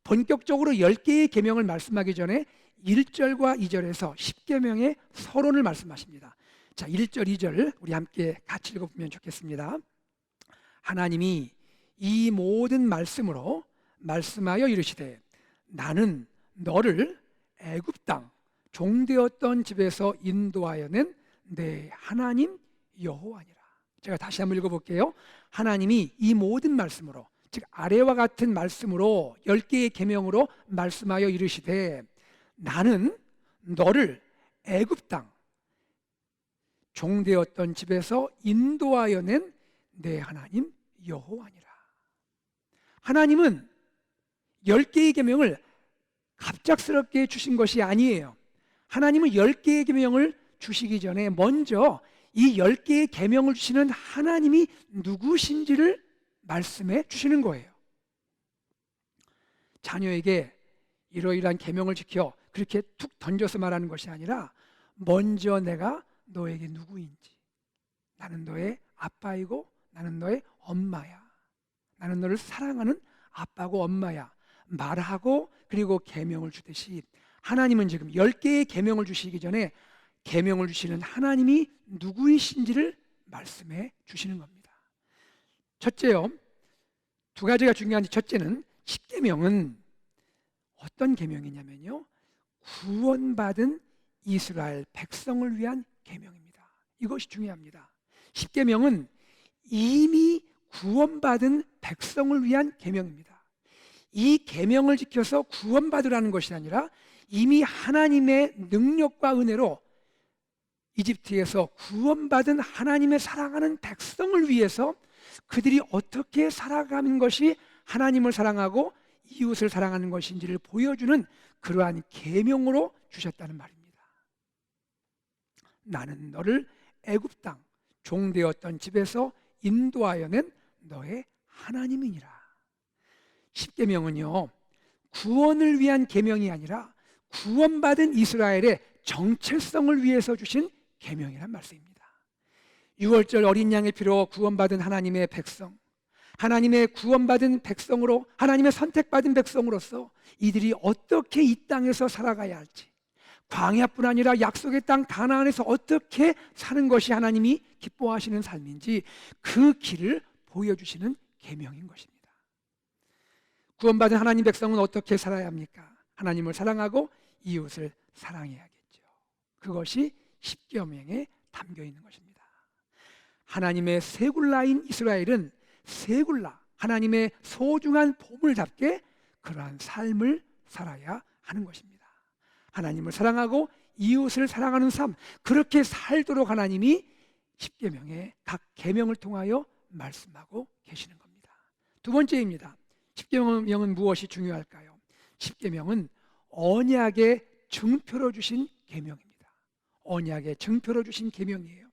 본격적으로 10개의 계명을 말씀하기 전에 1절과 2절에서 10계명의 서론을 말씀하십니다. 자, 1절, 2절 우리 함께 같이 읽어보면 좋겠습니다. 하나님이 이 모든 말씀으로 말씀하여 이르시되 나는 너를 애굽 땅 종되었던 집에서 인도하여 낸 내 하나님 여호와니라. 제가 다시 한번 읽어볼게요. 하나님이 이 모든 말씀으로, 즉 아래와 같은 말씀으로 10개의 계명으로 말씀하여 이르시되 나는 너를 애굽 땅 종되었던 집에서 인도하여 낸 내 하나님 여호와니라. 하나님은 10개의 계명을 갑작스럽게 주신 것이 아니에요. 하나님은 10개의 계명을 주시기 전에 먼저 이 10개의 계명을 주시는 하나님이 누구신지를 말씀해 주시는 거예요. 자녀에게 이러이러한 계명을 지켜 그렇게 툭 던져서 말하는 것이 아니라 먼저 내가 너에게 누구인지, 나는 너의 아빠이고 나는 너의 엄마야, 나는 너를 사랑하는 아빠고 엄마야 말하고, 그리고 계명을 주듯이 하나님은 지금 10개의 계명을 주시기 전에 계명을 주시는 하나님이 누구이신지를 말씀해 주시는 겁니다. 첫째요, 두 가지가 중요한데, 첫째는 10계명은 어떤 계명이냐면요, 구원받은 이스라엘 백성을 위한 계명입니다. 이것이 중요합니다. 10계명은 이미 구원받은 백성을 위한 계명입니다. 이 계명을 지켜서 구원받으라는 것이 아니라 이미 하나님의 능력과 은혜로 이집트에서 구원받은 하나님의 사랑하는 백성을 위해서 그들이 어떻게 살아가는 것이 하나님을 사랑하고 이웃을 사랑하는 것인지를 보여주는 그러한 계명으로 주셨다는 말입니다. 나는 너를 애굽 땅 종되었던 집에서 인도하여 낸 너의 하나님이니라. 10계명은요, 구원을 위한 계명이 아니라 구원받은 이스라엘의 정체성을 위해서 주신 계명이란 말씀입니다. 6월절 어린 양의 피로 구원받은 하나님의 백성, 하나님의 구원받은 백성으로, 하나님의 선택받은 백성으로서 이들이 어떻게 이 땅에서 살아가야 할지, 광야뿐 아니라 약속의 땅 가나안에서 어떻게 사는 것이 하나님이 기뻐하시는 삶인지 그 길을 보여주시는 계명인 것입니다. 구원받은 하나님 백성은 어떻게 살아야 합니까? 하나님을 사랑하고 이웃을 사랑해야겠죠. 그것이 10계명에 담겨 있는 것입니다. 하나님의 세굴라인 이스라엘은 세굴라, 하나님의 소중한 보물답게 그러한 삶을 살아야 하는 것입니다. 하나님을 사랑하고 이웃을 사랑하는 삶, 그렇게 살도록 하나님이 10계명의 각 계명을 통하여 말씀하고 계시는 겁니다. 두 번째입니다. 10계명은 무엇이 중요할까요? 10계명은 언약의 증표로 주신 계명입니다. 언약의 증표로 주신 계명이에요.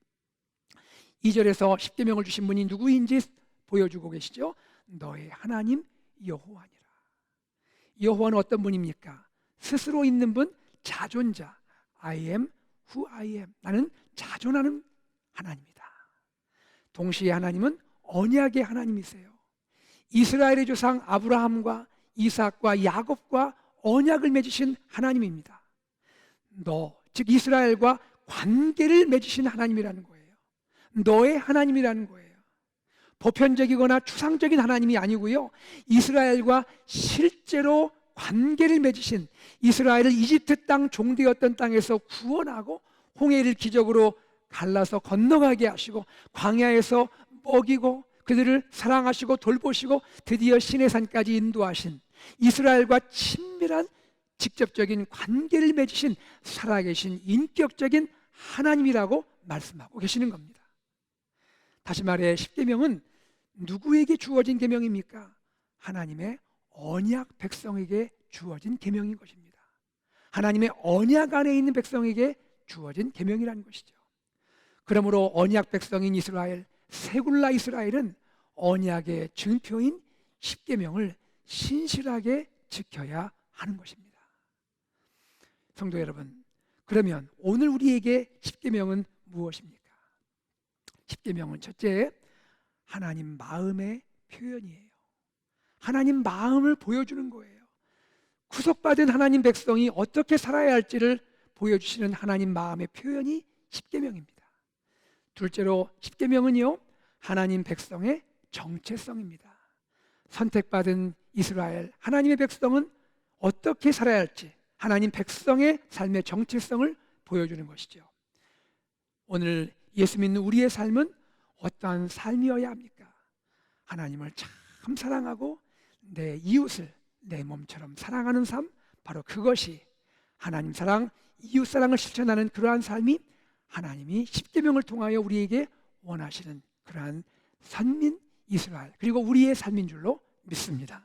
2절에서 10계명을 주신 분이 누구인지 보여주고 계시죠? 너의 하나님 여호와니라. 여호와는 어떤 분입니까? 스스로 있는 분, 자존자. I am who I am. 나는 자존하는 하나님이다. 동시에 하나님은 언약의 하나님이세요. 이스라엘의 조상 아브라함과 이삭과 야곱과 언약을 맺으신 하나님입니다. 즉 이스라엘과 관계를 맺으신 하나님이라는 거예요. 너의 하나님이라는 거예요. 보편적이거나 추상적인 하나님이 아니고요, 이스라엘과 실제로 관계를 맺으신, 이스라엘을 이집트 땅 종되었던 땅에서 구원하고 홍해를 기적으로 갈라서 건너가게 하시고 광야에서 먹이고 그들을 사랑하시고 돌보시고 드디어 시내산까지 인도하신, 이스라엘과 친밀한 직접적인 관계를 맺으신 살아계신 인격적인 하나님이라고 말씀하고 계시는 겁니다. 다시 말해 10계명은 누구에게 주어진 계명입니까? 하나님의 언약 백성에게 주어진 계명인 것입니다. 하나님의 언약 안에 있는 백성에게 주어진 계명이라는 것이죠. 그러므로 언약 백성인 이스라엘, 세굴라 이스라엘은 언약의 증표인 10계명을 신실하게 지켜야 하는 것입니다. 성도 여러분, 그러면 오늘 우리에게 10계명은 무엇입니까? 10계명은 첫째, 하나님 마음의 표현이에요. 하나님 마음을 보여주는 거예요. 구속받은 하나님 백성이 어떻게 살아야 할지를 보여주시는 하나님 마음의 표현이 10계명입니다. 둘째로 10계명은요, 하나님 백성의 정체성입니다. 선택받은 이스라엘, 하나님의 백성은 어떻게 살아야 할지 하나님 백성의 삶의 정체성을 보여주는 것이죠. 오늘 예수 믿는 우리의 삶은 어떠한 삶이어야 합니까? 하나님을 참 사랑하고 내 이웃을 내 몸처럼 사랑하는 삶, 바로 그것이 하나님 사랑, 이웃 사랑을 실천하는 그러한 삶이 하나님이 10계명을 통하여 우리에게 원하시는 그러한 선민 이스라엘, 그리고 우리의 삶인 줄로 믿습니다.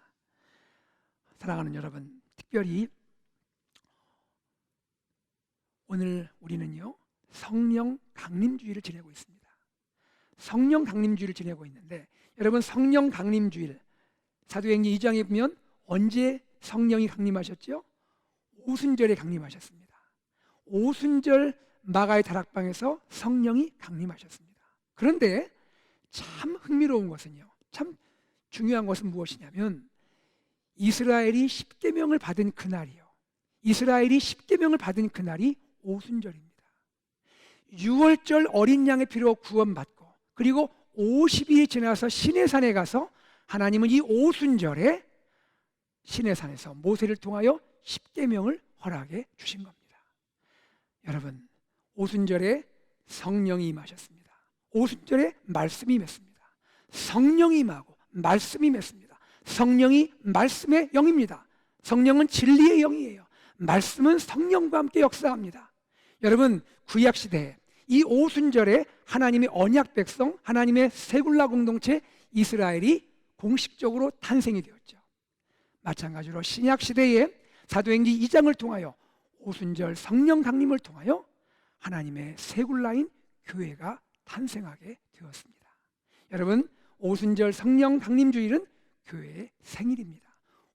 사랑하는 여러분, 특별히 오늘 우리는요, 성령 강림주의를 지내고 있습니다. 성령 강림주의를 지내고 있는데, 여러분, 성령 강림주일 사도행전 2장에 보면 언제 성령이 강림하셨죠? 오순절에 강림하셨습니다. 오순절 마가의 다락방에서 성령이 강림하셨습니다. 그런데 참 흥미로운 것은요, 참 중요한 것은 무엇이냐면, 이스라엘이 십계명을 받은 그날이요, 이스라엘이 십계명을 받은 그날이 오순절입니다. 6월절 어린 양의 피로 구원받고, 그리고 50일이 지나서 시내산에 가서 하나님은 이 오순절에 시내산에서 모세를 통하여 십계명을 허락해 주신 겁니다. 여러분, 오순절에 성령이 임하셨습니다. 오순절에 말씀이 임했습니다. 성령이 임하고 말씀이 임했습니다. 성령이 말씀의 영입니다. 성령은 진리의 영이에요. 말씀은 성령과 함께 역사합니다. 여러분, 구약시대에 이 오순절에 하나님의 언약 백성, 하나님의 세굴라 공동체 이스라엘이 공식적으로 탄생이 되었죠. 마찬가지로 신약시대에 사도행전 2장을 통하여 오순절 성령 강림을 통하여 하나님의 세굴라인 교회가 탄생하게 되었습니다. 여러분, 오순절 성령 강림주일은 교회의 생일입니다.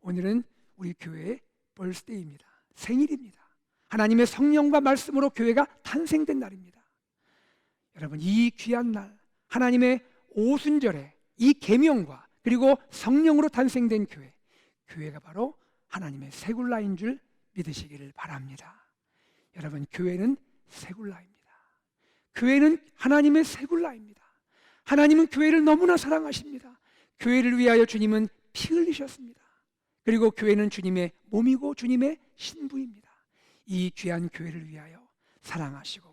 오늘은 우리 교회의 벌스데이입니다. 생일입니다. 하나님의 성령과 말씀으로 교회가 탄생된 날입니다. 여러분, 이 귀한 날, 하나님의 오순절에 이 계명과 그리고 성령으로 탄생된 교회, 교회가 바로 하나님의 세굴라인 줄 믿으시기를 바랍니다. 여러분, 교회는 세굴라입니다. 교회는 하나님의 세굴라입니다. 하나님은 교회를 너무나 사랑하십니다. 교회를 위하여 주님은 피 흘리셨습니다. 그리고 교회는 주님의 몸이고 주님의 신부입니다. 이 귀한 교회를 위하여 사랑하시고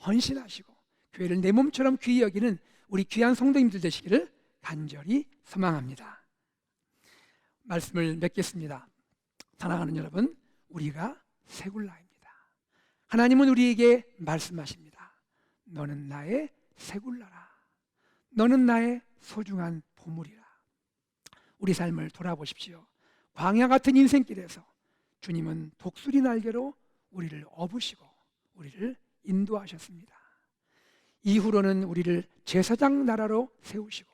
헌신하시고 교회를 내 몸처럼 귀히 여기는 우리 귀한 성도님들 되시기를 간절히 소망합니다. 말씀을 맺겠습니다. 사랑하는 여러분, 우리가 세굴라입니다. 하나님은 우리에게 말씀하십니다. 너는 나의 세굴라라. 너는 나의 소중한 보물이라. 우리 삶을 돌아보십시오. 광야 같은 인생길에서 주님은 독수리 날개로 우리를 업으시고 우리를 인도하셨습니다. 이후로는 우리를 제사장 나라로 세우시고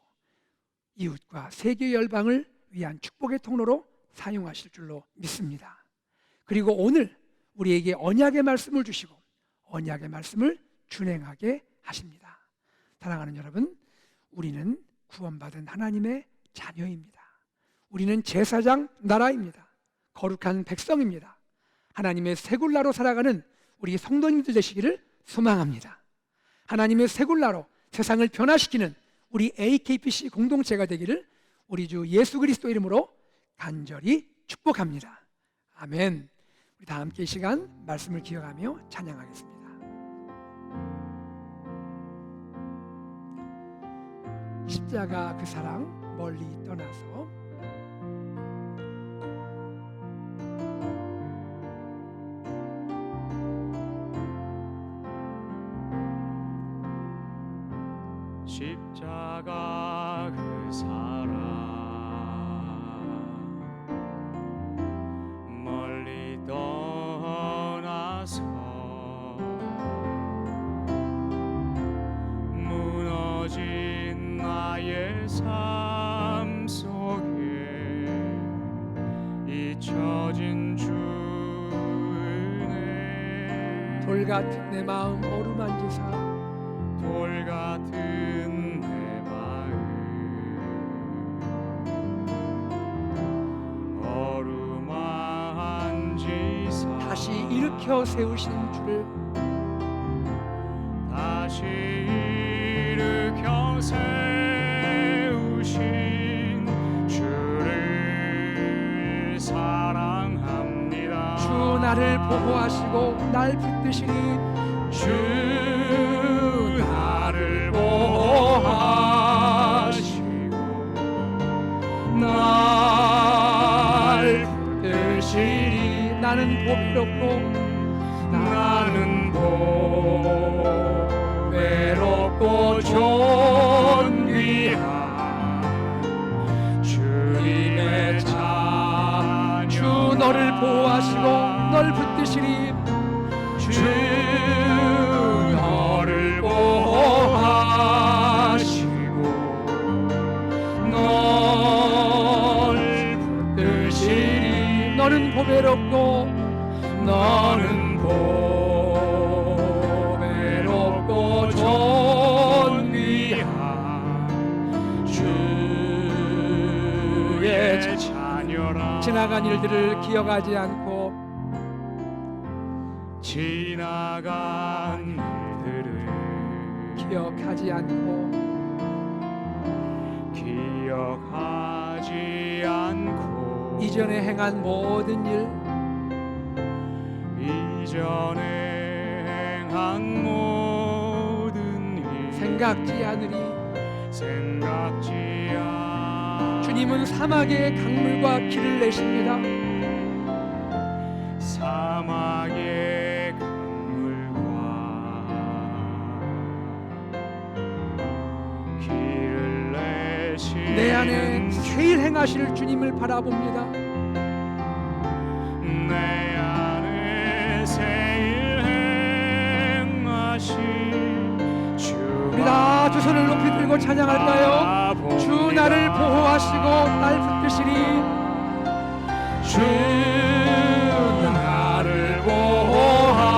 이웃과 세계 열방을 위한 축복의 통로로 사용하실 줄로 믿습니다. 그리고 오늘 우리에게 언약의 말씀을 주시고 언약의 말씀을 준행하게 하십니다. 사랑하는 여러분, 우리는 구원받은 하나님의 자녀입니다. 우리는 제사장 나라입니다. 거룩한 백성입니다. 하나님의 세굴라로 살아가는 우리 성도님들 되시기를 소망합니다. 하나님의 세굴라로 세상을 변화시키는 우리 AKPC 공동체가 되기를 우리 주 예수 그리스도 이름으로 간절히 축복합니다. 아멘. 우리 다 함께 이 시간 말씀을 기억하며 찬양하겠습니다. 십자가 그 사랑 멀리 떠나서 십자가 그 사랑 멀리 떠나서 무너진 나의 삶 속에 잊혀진 주 은혜 돌 같은 내 마음 어루만지사 돌 같은 내 마음 어루만지사 다시 일으켜 세우신 주를 다시 일으켜 세우신 주를 사랑합니다. 주 나를 보호하시고 날 붙드시니 주 나를 보호하시고 날 붙드시리. 나는 보배롭고 나는 보배롭고 존귀한 주님의 자녀. 주 너를 보호하시고 널 붙드시리. 주 보배롭고 너는 보배롭고 존귀한 주의 자녀라. 지나간 일들을 기억하지 않고 지나간 일들을 기억하지 않고 기억하지 않고 이전에 행한 모든 일 이전에 행한 모든 일 생각지 않으리. 생각지 않 주님은 사막의 강물과 길을 내십니다. 사막의 강물과 길을 내시는 내 안에 새일 행하실 주님을 바라봅니다. 내 안에 새일 행하신 주 우리 다 두 손을 높이 들고 찬양할까요? 주 나를 보호하시고 날 붙드시리. 주 나를 보호하시고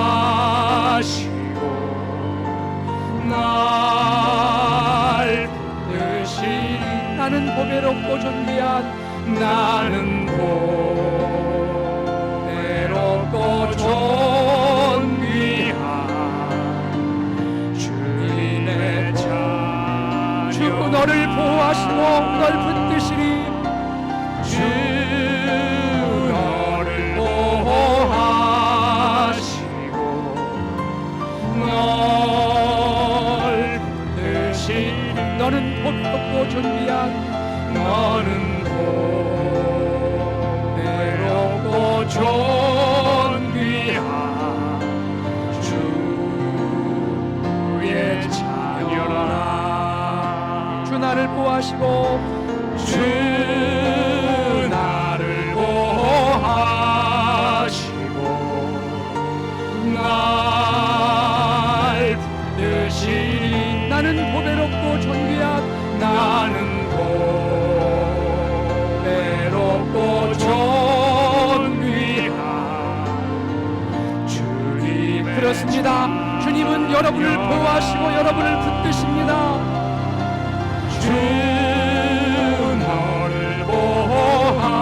날 붙드시리. 나는 보배롭고 존귀한 나는 보배롭고 존귀한 주님의 자녀. 주 너를 보호하시고 널 붙드시리. 주 너를 보호하시고 널 붙드시리. 너는 보배롭고 존귀한 너는 보배롭고 존귀한 주의 자녀라. 주 나를 보호하시고 주 나를 보호하시고 날 붙드시리. 나는 보배롭고 존귀한 나는 보배롭고 존귀한 주님의 그렇습니다. 주님은 여러분을 보호하시고 여러분을 붙드십니다. 주 너를 보호하시고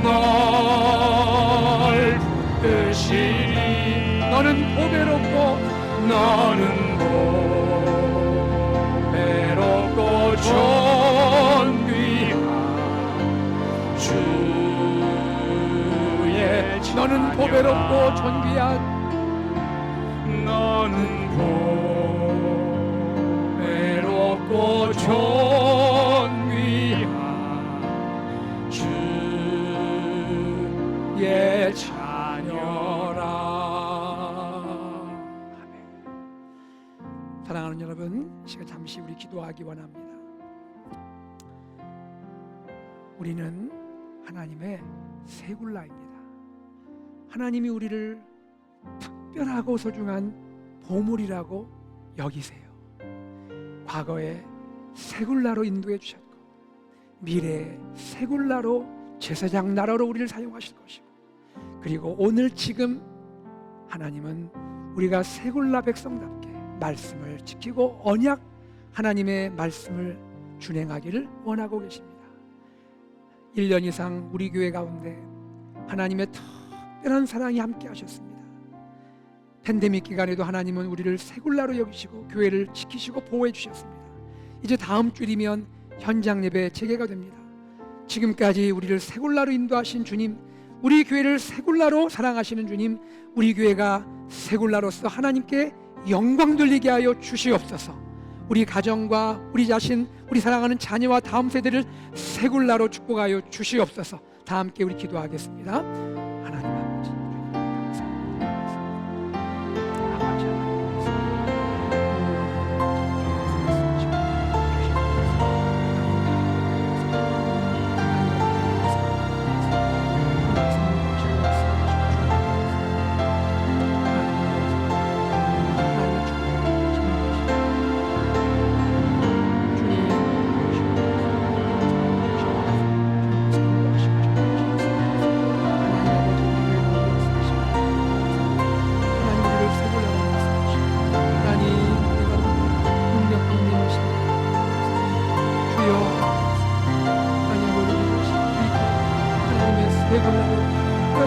널 붙드시리. 너는 보배롭고 너는 보배롭고 존귀한 주의 너는 보배롭고 존귀한 너는 보배롭고 존귀한 주의 자녀라. 사랑하는 여러분, 시간 잠시 우리 기도하기 원합니다. 우리는 하나님의 새굴라입니다. 하나님이 우리를 특별하고 소중한 보물이라고 여기세요. 과거에 새굴라로 인도해 주셨고 미래에 새굴라로 제사장 나라로 우리를 사용하실 것이고, 그리고 오늘 지금 하나님은 우리가 새굴라 백성답게 말씀을 지키고 언약 하나님의 말씀을 준행하기를 원하고 계십니다. 1년 이상 우리 교회 가운데 하나님의 특별한 사랑이 함께 하셨습니다. 팬데믹 기간에도 하나님은 우리를 새굴라로 여기시고 교회를 지키시고 보호해 주셨습니다. 이제 다음 주이면 현장 예배 재개가 됩니다. 지금까지 우리를 새굴라로 인도하신 주님, 우리 교회를 새굴라로 사랑하시는 주님, 우리 교회가 새굴라로서 하나님께 영광 돌리게 하여 주시옵소서. 우리 가정과 우리 자신, 우리 사랑하는 자녀와 다음 세대를 새굴라로 축복하여 주시옵소서. 다 함께 우리 기도하겠습니다. 하나님 아버지, 주님 감사합니다. 아버지 하나님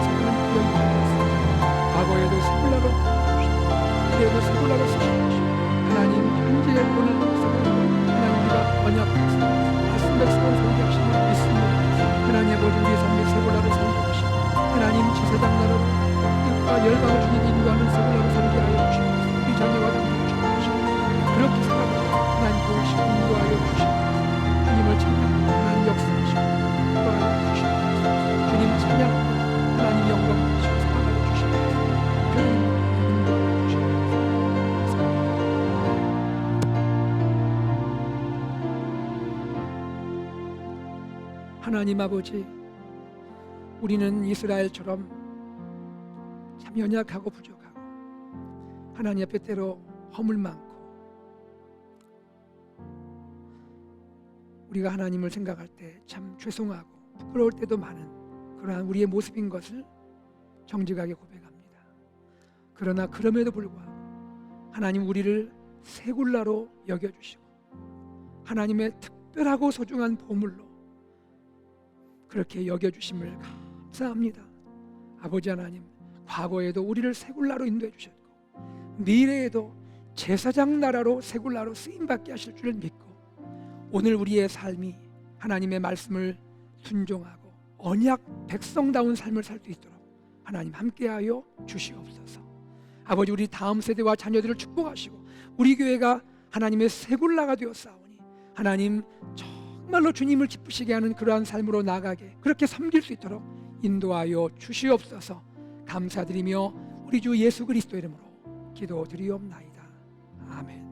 사랑하는 그 영광이었습니다. 과거에도 세굴라로 주시고 미래에도 세굴라로 쓰시고 하나님 현재의 본을 세굴라로 하나님과 언약하시고 말씀 백성을 섬기시는 믿습니다. 하나님 아버지 우리 삶의 세굴라로 섬기시고 하나님 제사장 나라로 뜻과 열방을 주님 인도하는 세굴라로 섬기하여 주시고 우리 자녀와 함께 주시고 그렇게 살아가고 하나님 도우시고 인도하여 주시고 주님을 찬양하고 하나님 역사하시고 인도하여 주시고 주님 찬양하고 하나님 영광 주시고 살아가여 주시고 주님 인도하여 주시고 하나님 아버지, 우리는 이스라엘처럼 참 연약하고 부족하고 하나님 앞에 때로 허물 많고 우리가 하나님을 생각할 때 참 죄송하고 부끄러울 때도 많은 그러한 우리의 모습인 것을 정직하게 고백합니다. 그러나 그럼에도 불구하고 하나님 우리를 세굴라로 여겨주시고 하나님의 특별하고 소중한 보물로 그렇게 여겨주심을 감사합니다. 아버지 하나님, 과거에도 우리를 세굴라로 인도해 주셨고 미래에도 제사장 나라로 세굴라로 쓰임받게 하실 줄을 믿고 오늘 우리의 삶이 하나님의 말씀을 순종하고 언약 백성다운 삶을 살 수 있도록 하나님 함께하여 주시옵소서. 아버지, 우리 다음 세대와 자녀들을 축복하시고 우리 교회가 하나님의 세굴라가 되었사오니 하나님 정말로 주님을 기쁘시게 하는 그러한 삶으로 나가게 그렇게 섬길 수 있도록 인도하여 주시옵소서. 감사드리며 우리 주 예수 그리스도 이름으로 기도드리옵나이다. 아멘.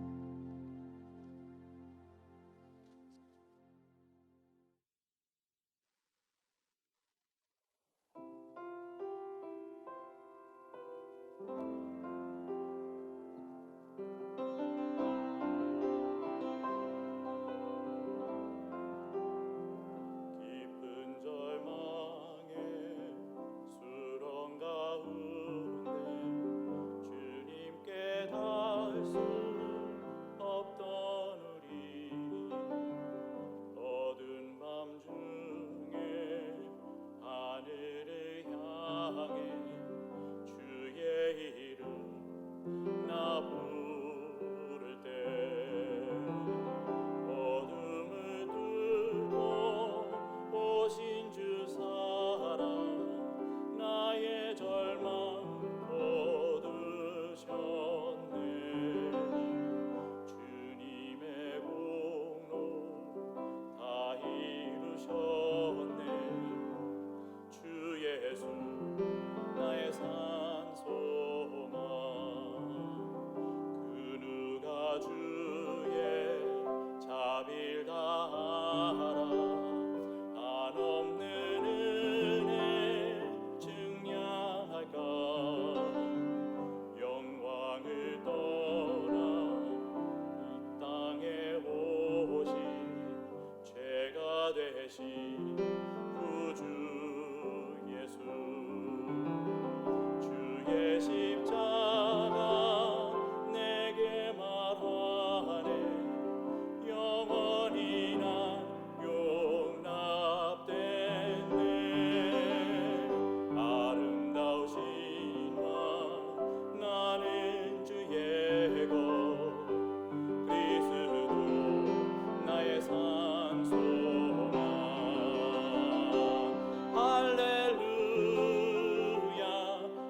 할렐루야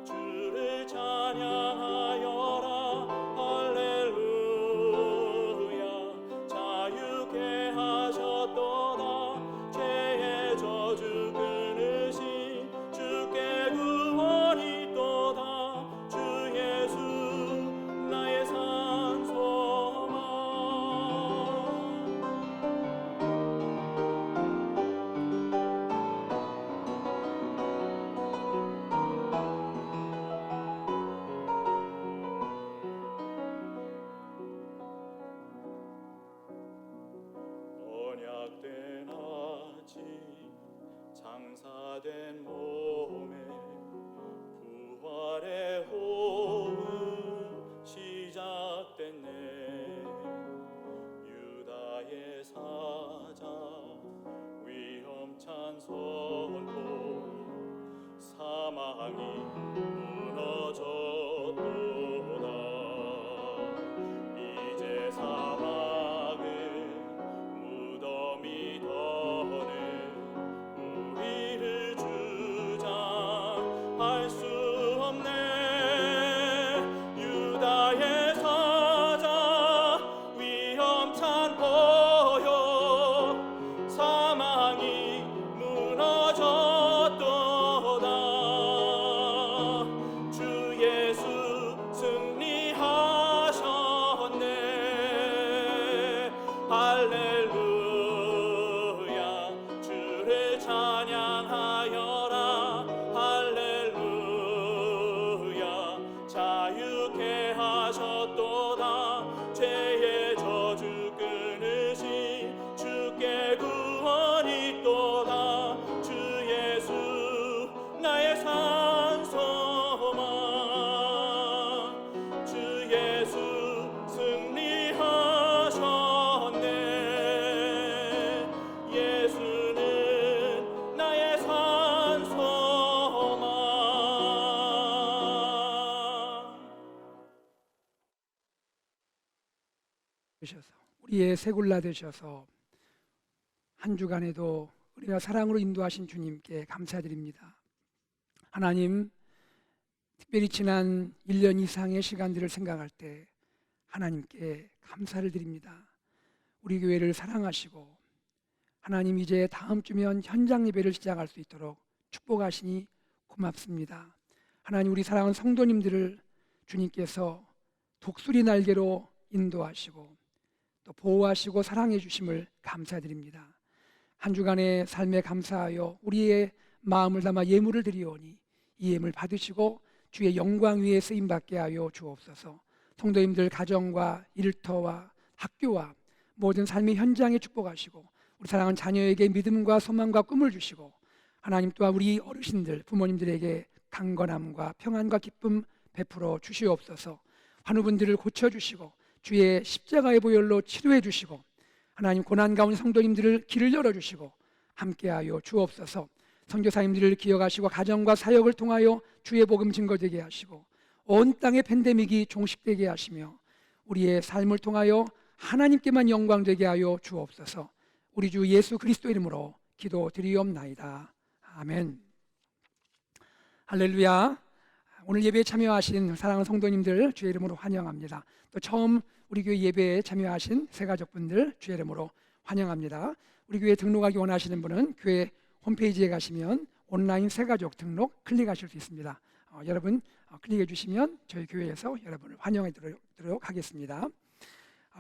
주를 찬양 사망이 무너졌도다. 이제 사망은 무덤이 더는 우리를 주장할 수 없네. 유다의 사자 위험찬 보혈 사망이 무너졌도다. 주 예수 승리하셨네. 할렐루야. 주를 찬양하여라. 할렐루야. 자유케 하셨도다. 죄의 저주 끊으신 주께 구원이 있도다. 주 예수 나의 산소망. 주 예수 승리하셨네. 예수는 나의 산소망. 되셔서 우리의 새굴라 되셔서 한 주간에도 우리가 사랑으로 인도하신 주님께 감사드립니다. 하나님, 특별히 지난 1년 이상의 시간들을 생각할 때 하나님께 감사를 드립니다. 우리 교회를 사랑하시고 하나님, 이제 다음 주면 현장 예배를 시작할 수 있도록 축복하시니 고맙습니다. 하나님, 우리 사랑하는 성도님들을 주님께서 독수리 날개로 인도하시고 또 보호하시고 사랑해 주심을 감사드립니다. 한 주간의 삶에 감사하여 우리의 마음을 담아 예물을 드리오니 이 예물 받으시고 주의 영광 위에 쓰임받게 하여 주옵소서. 성도님들 가정과 일터와 학교와 모든 삶의 현장에 축복하시고 우리 사랑하는 자녀에게 믿음과 소망과 꿈을 주시고 하나님 또한 우리 어르신들 부모님들에게 강건함과 평안과 기쁨 베풀어 주시옵소서. 환우분들을 고쳐주시고 주의 십자가의 보혈로 치료해 주시고 하나님, 고난 가운데 성도님들을 길을 열어주시고 함께하여 주옵소서. 선교사님들을 기억하시고 가정과 사역을 통하여 주의 복음 증거되게 하시고 온 땅의 팬데믹이 종식되게 하시며 우리의 삶을 통하여 하나님께만 영광되게 하여 주옵소서. 우리 주 예수 그리스도 이름으로 기도드리옵나이다. 아멘. 할렐루야. 오늘 예배에 참여하신 사랑하는 성도님들 주의 이름으로 환영합니다. 또 처음 우리 교회 예배에 참여하신 새가족분들 주의 이름으로 환영합니다. 우리 교회 등록하기 원하시는 분은 교회 홈페이지에 가시면 온라인 새가족 등록 클릭하실 수 있습니다. 여러분 클릭해 주시면 저희 교회에서 여러분을 환영해 드리도록 하겠습니다.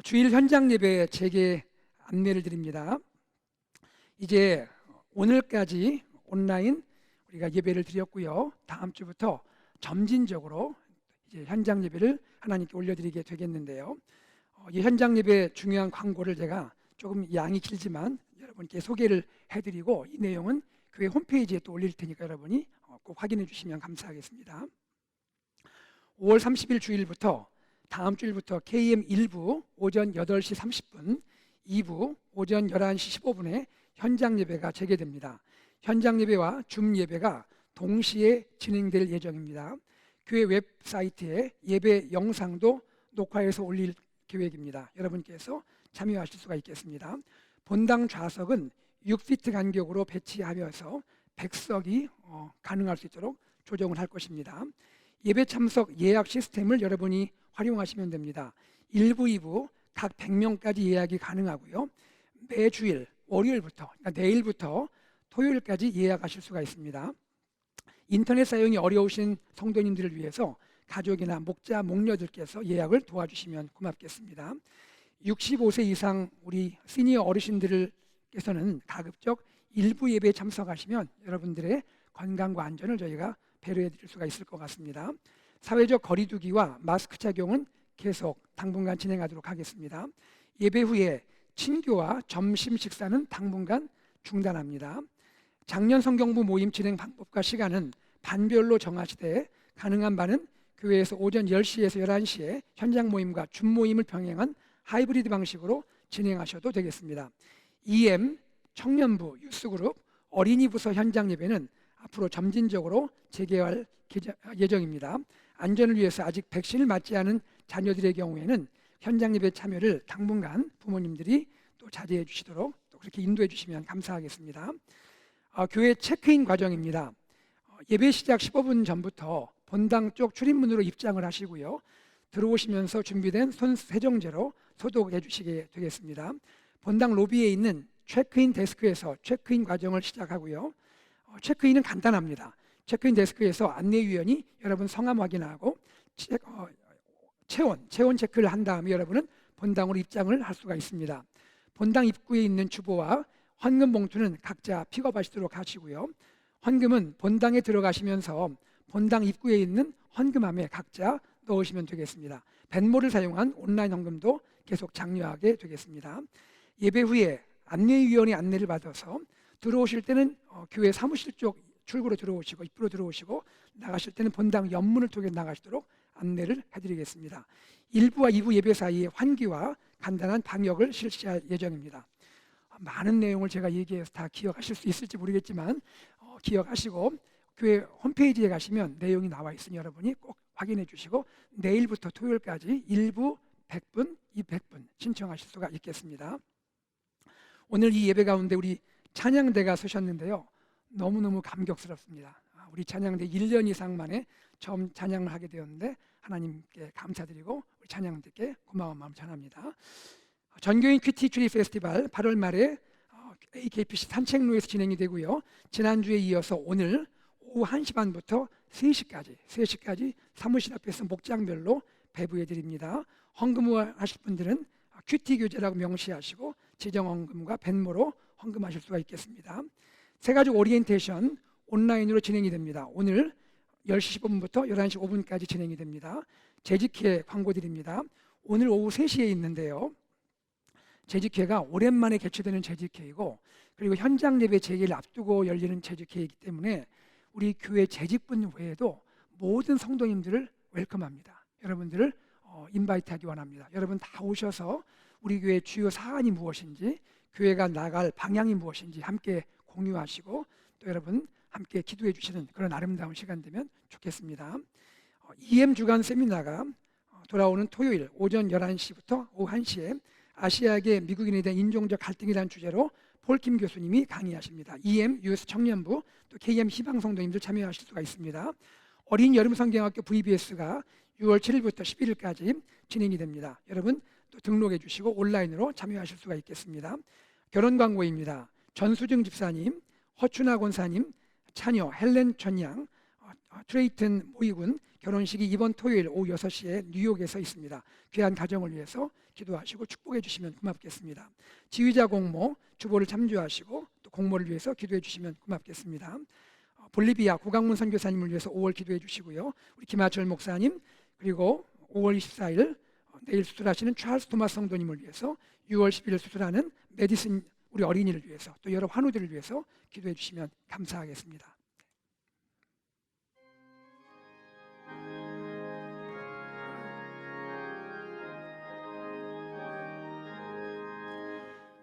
주일 현장 예배 재개 안내를 드립니다. 이제 오늘까지 온라인 우리가 예배를 드렸고요. 다음 주부터 점진적으로 이제 현장 예배를 하나님께 올려드리게 되겠는데요. 이 현장 예배 중요한 광고를 제가 조금 양이 길지만 여러분께 소개를 해드리고 이 내용은 교회 홈페이지에 또 올릴 테니까 여러분이 꼭 확인해 주시면 감사하겠습니다. 5월 30일 주일부터 다음 주일부터 KM 1부 오전 8시 30분, 2부 오전 11시 15분에 현장 예배가 재개됩니다. 현장 예배와 줌 예배가 동시에 진행될 예정입니다. 교회 웹사이트에 예배 영상도 녹화해서 올릴 계획입니다. 여러분께서 참여하실 수가 있겠습니다. 본당 좌석은 6피트 간격으로 배치하면서 100석이 가능할 수 있도록 조정을 할 것입니다. 예배 참석 예약 시스템을 여러분이 활용하시면 됩니다. 1부, 2부 각 100명까지 예약이 가능하고요. 매주일 월요일부터 그러니까 내일부터 토요일까지 예약하실 수가 있습니다. 인터넷 사용이 어려우신 성도님들을 위해서 가족이나 목자, 목녀들께서 예약을 도와주시면 고맙겠습니다. 65세 이상 우리 시니어 어르신들께서는 가급적 일부 예배에 참석하시면 여러분들의 건강과 안전을 저희가 배려해 드릴 수가 있을 것 같습니다. 사회적 거리 두기와 마스크 착용은 계속 당분간 진행하도록 하겠습니다. 예배 후에 친교와 점심 식사는 당분간 중단합니다. 작년 성경부 모임 진행 방법과 시간은 반별로 정하시되 가능한 바는 교회에서 오전 10시에서 11시에 현장 모임과 줌 모임을 병행한 하이브리드 방식으로 진행하셔도 되겠습니다. EM, 청년부, 유스그룹, 어린이 부서 현장 예배는 앞으로 점진적으로 재개할 예정입니다. 안전을 위해서 아직 백신을 맞지 않은 자녀들의 경우에는 현장 예배 참여를 당분간 부모님들이 또 자제해 주시도록 또 그렇게 인도해 주시면 감사하겠습니다. 교회 체크인 과정입니다. 예배 시작 15분 전부터 본당 쪽 출입문으로 입장을 하시고요. 들어오시면서 준비된 손 세정제로 소독해 주시게 되겠습니다. 본당 로비에 있는 체크인 데스크에서 체크인 과정을 시작하고요. 체크인은 간단합니다. 체크인 데스크에서 안내위원이 여러분 성함 확인하고 체온 체크를 한 다음에 여러분은 본당으로 입장을 할 수가 있습니다. 본당 입구에 있는 주보와 헌금 봉투는 각자 픽업하시도록 하시고요. 헌금은 본당에 들어가시면서 본당 입구에 있는 헌금함에 각자 넣으시면 되겠습니다. 벤모를 사용한 온라인 헌금도 계속 장려하게 되겠습니다. 예배 후에 안내위원의 안내를 받아서 들어오실 때는 교회 사무실 쪽 출구로 들어오시고 입구로 들어오시고 나가실 때는 본당 옆문을 통해 나가시도록 안내를 해드리겠습니다. 1부와 2부 예배 사이에 환기와 간단한 방역을 실시할 예정입니다. 많은 내용을 제가 얘기해서 다 기억하실 수 있을지 모르겠지만 기억하시고 교회 홈페이지에 가시면 내용이 나와 있으니 여러분이 꼭 확인해 주시고 내일부터 토요일까지 1부 100분, 200분 신청하실 수가 있겠습니다. 오늘 이 예배 가운데 우리 찬양대가 서셨는데요. 너무너무 감격스럽습니다. 우리 찬양대 1년 이상 만에 처음 찬양을 하게 되었는데 하나님께 감사드리고 우리 찬양대께 고마운 마음 전합니다. 전교인 큐티 트리 페스티벌 8월 말에 AKPC 산책로에서 진행이 되고요. 지난주에 이어서 오늘 오후 1시 반부터 3시까지 사무실 앞에서 목장별로 배부해 드립니다. 헌금하실 분들은 큐티 교제라고 명시하시고 지정 헌금과 벤모로 헌금하실 수가 있겠습니다. 새가족 오리엔테이션 온라인으로 진행이 됩니다. 오늘 10시 15분부터 11시 5분까지 진행이 됩니다. 재직회 광고 드립니다. 오늘 오후 3시에 있는데요. 재직회가 오랜만에 개최되는 재직회이고 그리고 현장 예배 재개를 앞두고 열리는 재직회이기 때문에 우리 교회 재직분 외에도 모든 성도님들을 웰컴합니다. 여러분들을 인바이트하기 원합니다. 여러분 다 오셔서 우리 교회 주요 사안이 무엇인지 교회가 나갈 방향이 무엇인지 함께 공유하시고 또 여러분 함께 기도해 주시는 그런 아름다운 시간 되면 좋겠습니다. EM 주간 세미나가 돌아오는 토요일 오전 11시부터 오후 1시에 아시아계 미국인에 대한 인종적 갈등이라는 주제로 폴킴 교수님이 강의하십니다. EM US 청년부 또 KM 희망성도님들 참여하실 수가 있습니다. 어린 여름성경학교 VBS가 6월 7일부터 11일까지 진행이 됩니다. 여러분 또 등록해 주시고 온라인으로 참여하실 수가 있겠습니다. 결혼 광고입니다. 전수증 집사님, 허춘아 권사님, 차녀 헬렌 전양, 트레이튼 모이군 결혼식이 이번 토요일 오후 6시에 뉴욕에서 있습니다. 귀한 가정을 위해서 기도하시고 축복해 주시면 고맙겠습니다. 지휘자 공모 주보를 참조하시고 또 공모를 위해서 기도해 주시면 고맙겠습니다. 볼리비아 고강문 선교사님을 위해서 5월 기도해 주시고요. 우리 김하철 목사님 그리고 5월 24일 내일 수술하시는 찰스 토마스 성도님을 위해서 6월 10일 수술하는 메디슨 우리 어린이를 위해서 또 여러 환우들을 위해서 기도해 주시면 감사하겠습니다.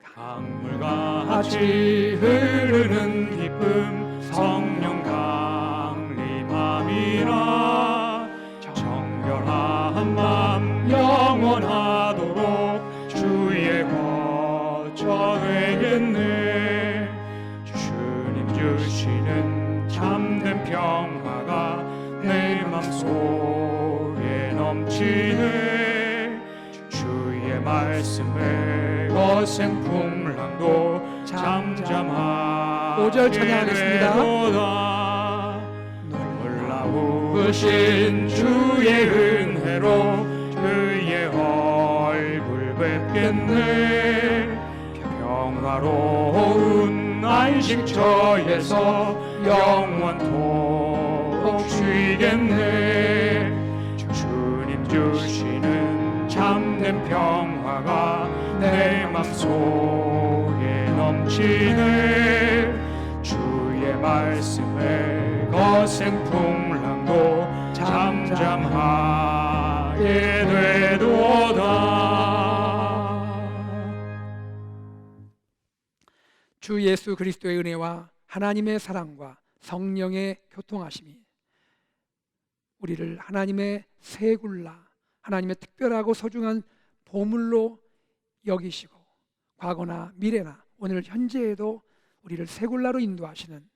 강물같이 흐르는 기쁨 성령 강림함이라 정결한 맘 영원하도록 주의 거처 되겠네. 주님 주시는 참된 평화가 내 맘속에 넘치네. 주의 말씀에 거센 풍랑도 잠잠하게 5절 찬양하겠습니다. 놀라우신 주의 은혜로 그의 얼굴 뵙겠네. 평화로운 안식처에서 영원토록 쉬겠네. 주님 주시는 참된 평화가 내 맘속에 넘치네. 주의 말씀에 거센 풍랑도 잠잠하게 되도다. 주 예수 그리스도의 은혜와 하나님의 사랑과 성령의 교통하심이 우리를 하나님의 세굴라, 하나님의 특별하고 소중한 보물로 여기시고 과거나 미래나 오늘 현재에도 우리를 세굴라로 인도하시는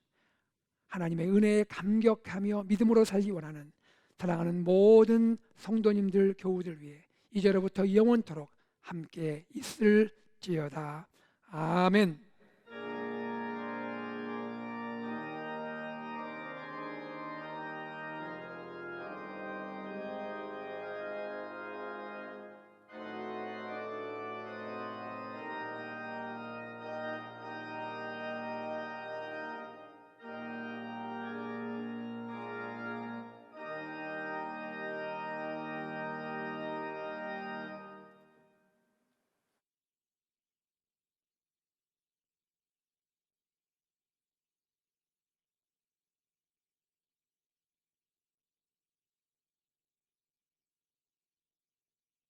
하나님의 은혜에 감격하며 믿음으로 살기 원하는 사랑하는 모든 성도님들, 교우들 위해 이제로부터 영원토록 함께 있을지어다. 아멘.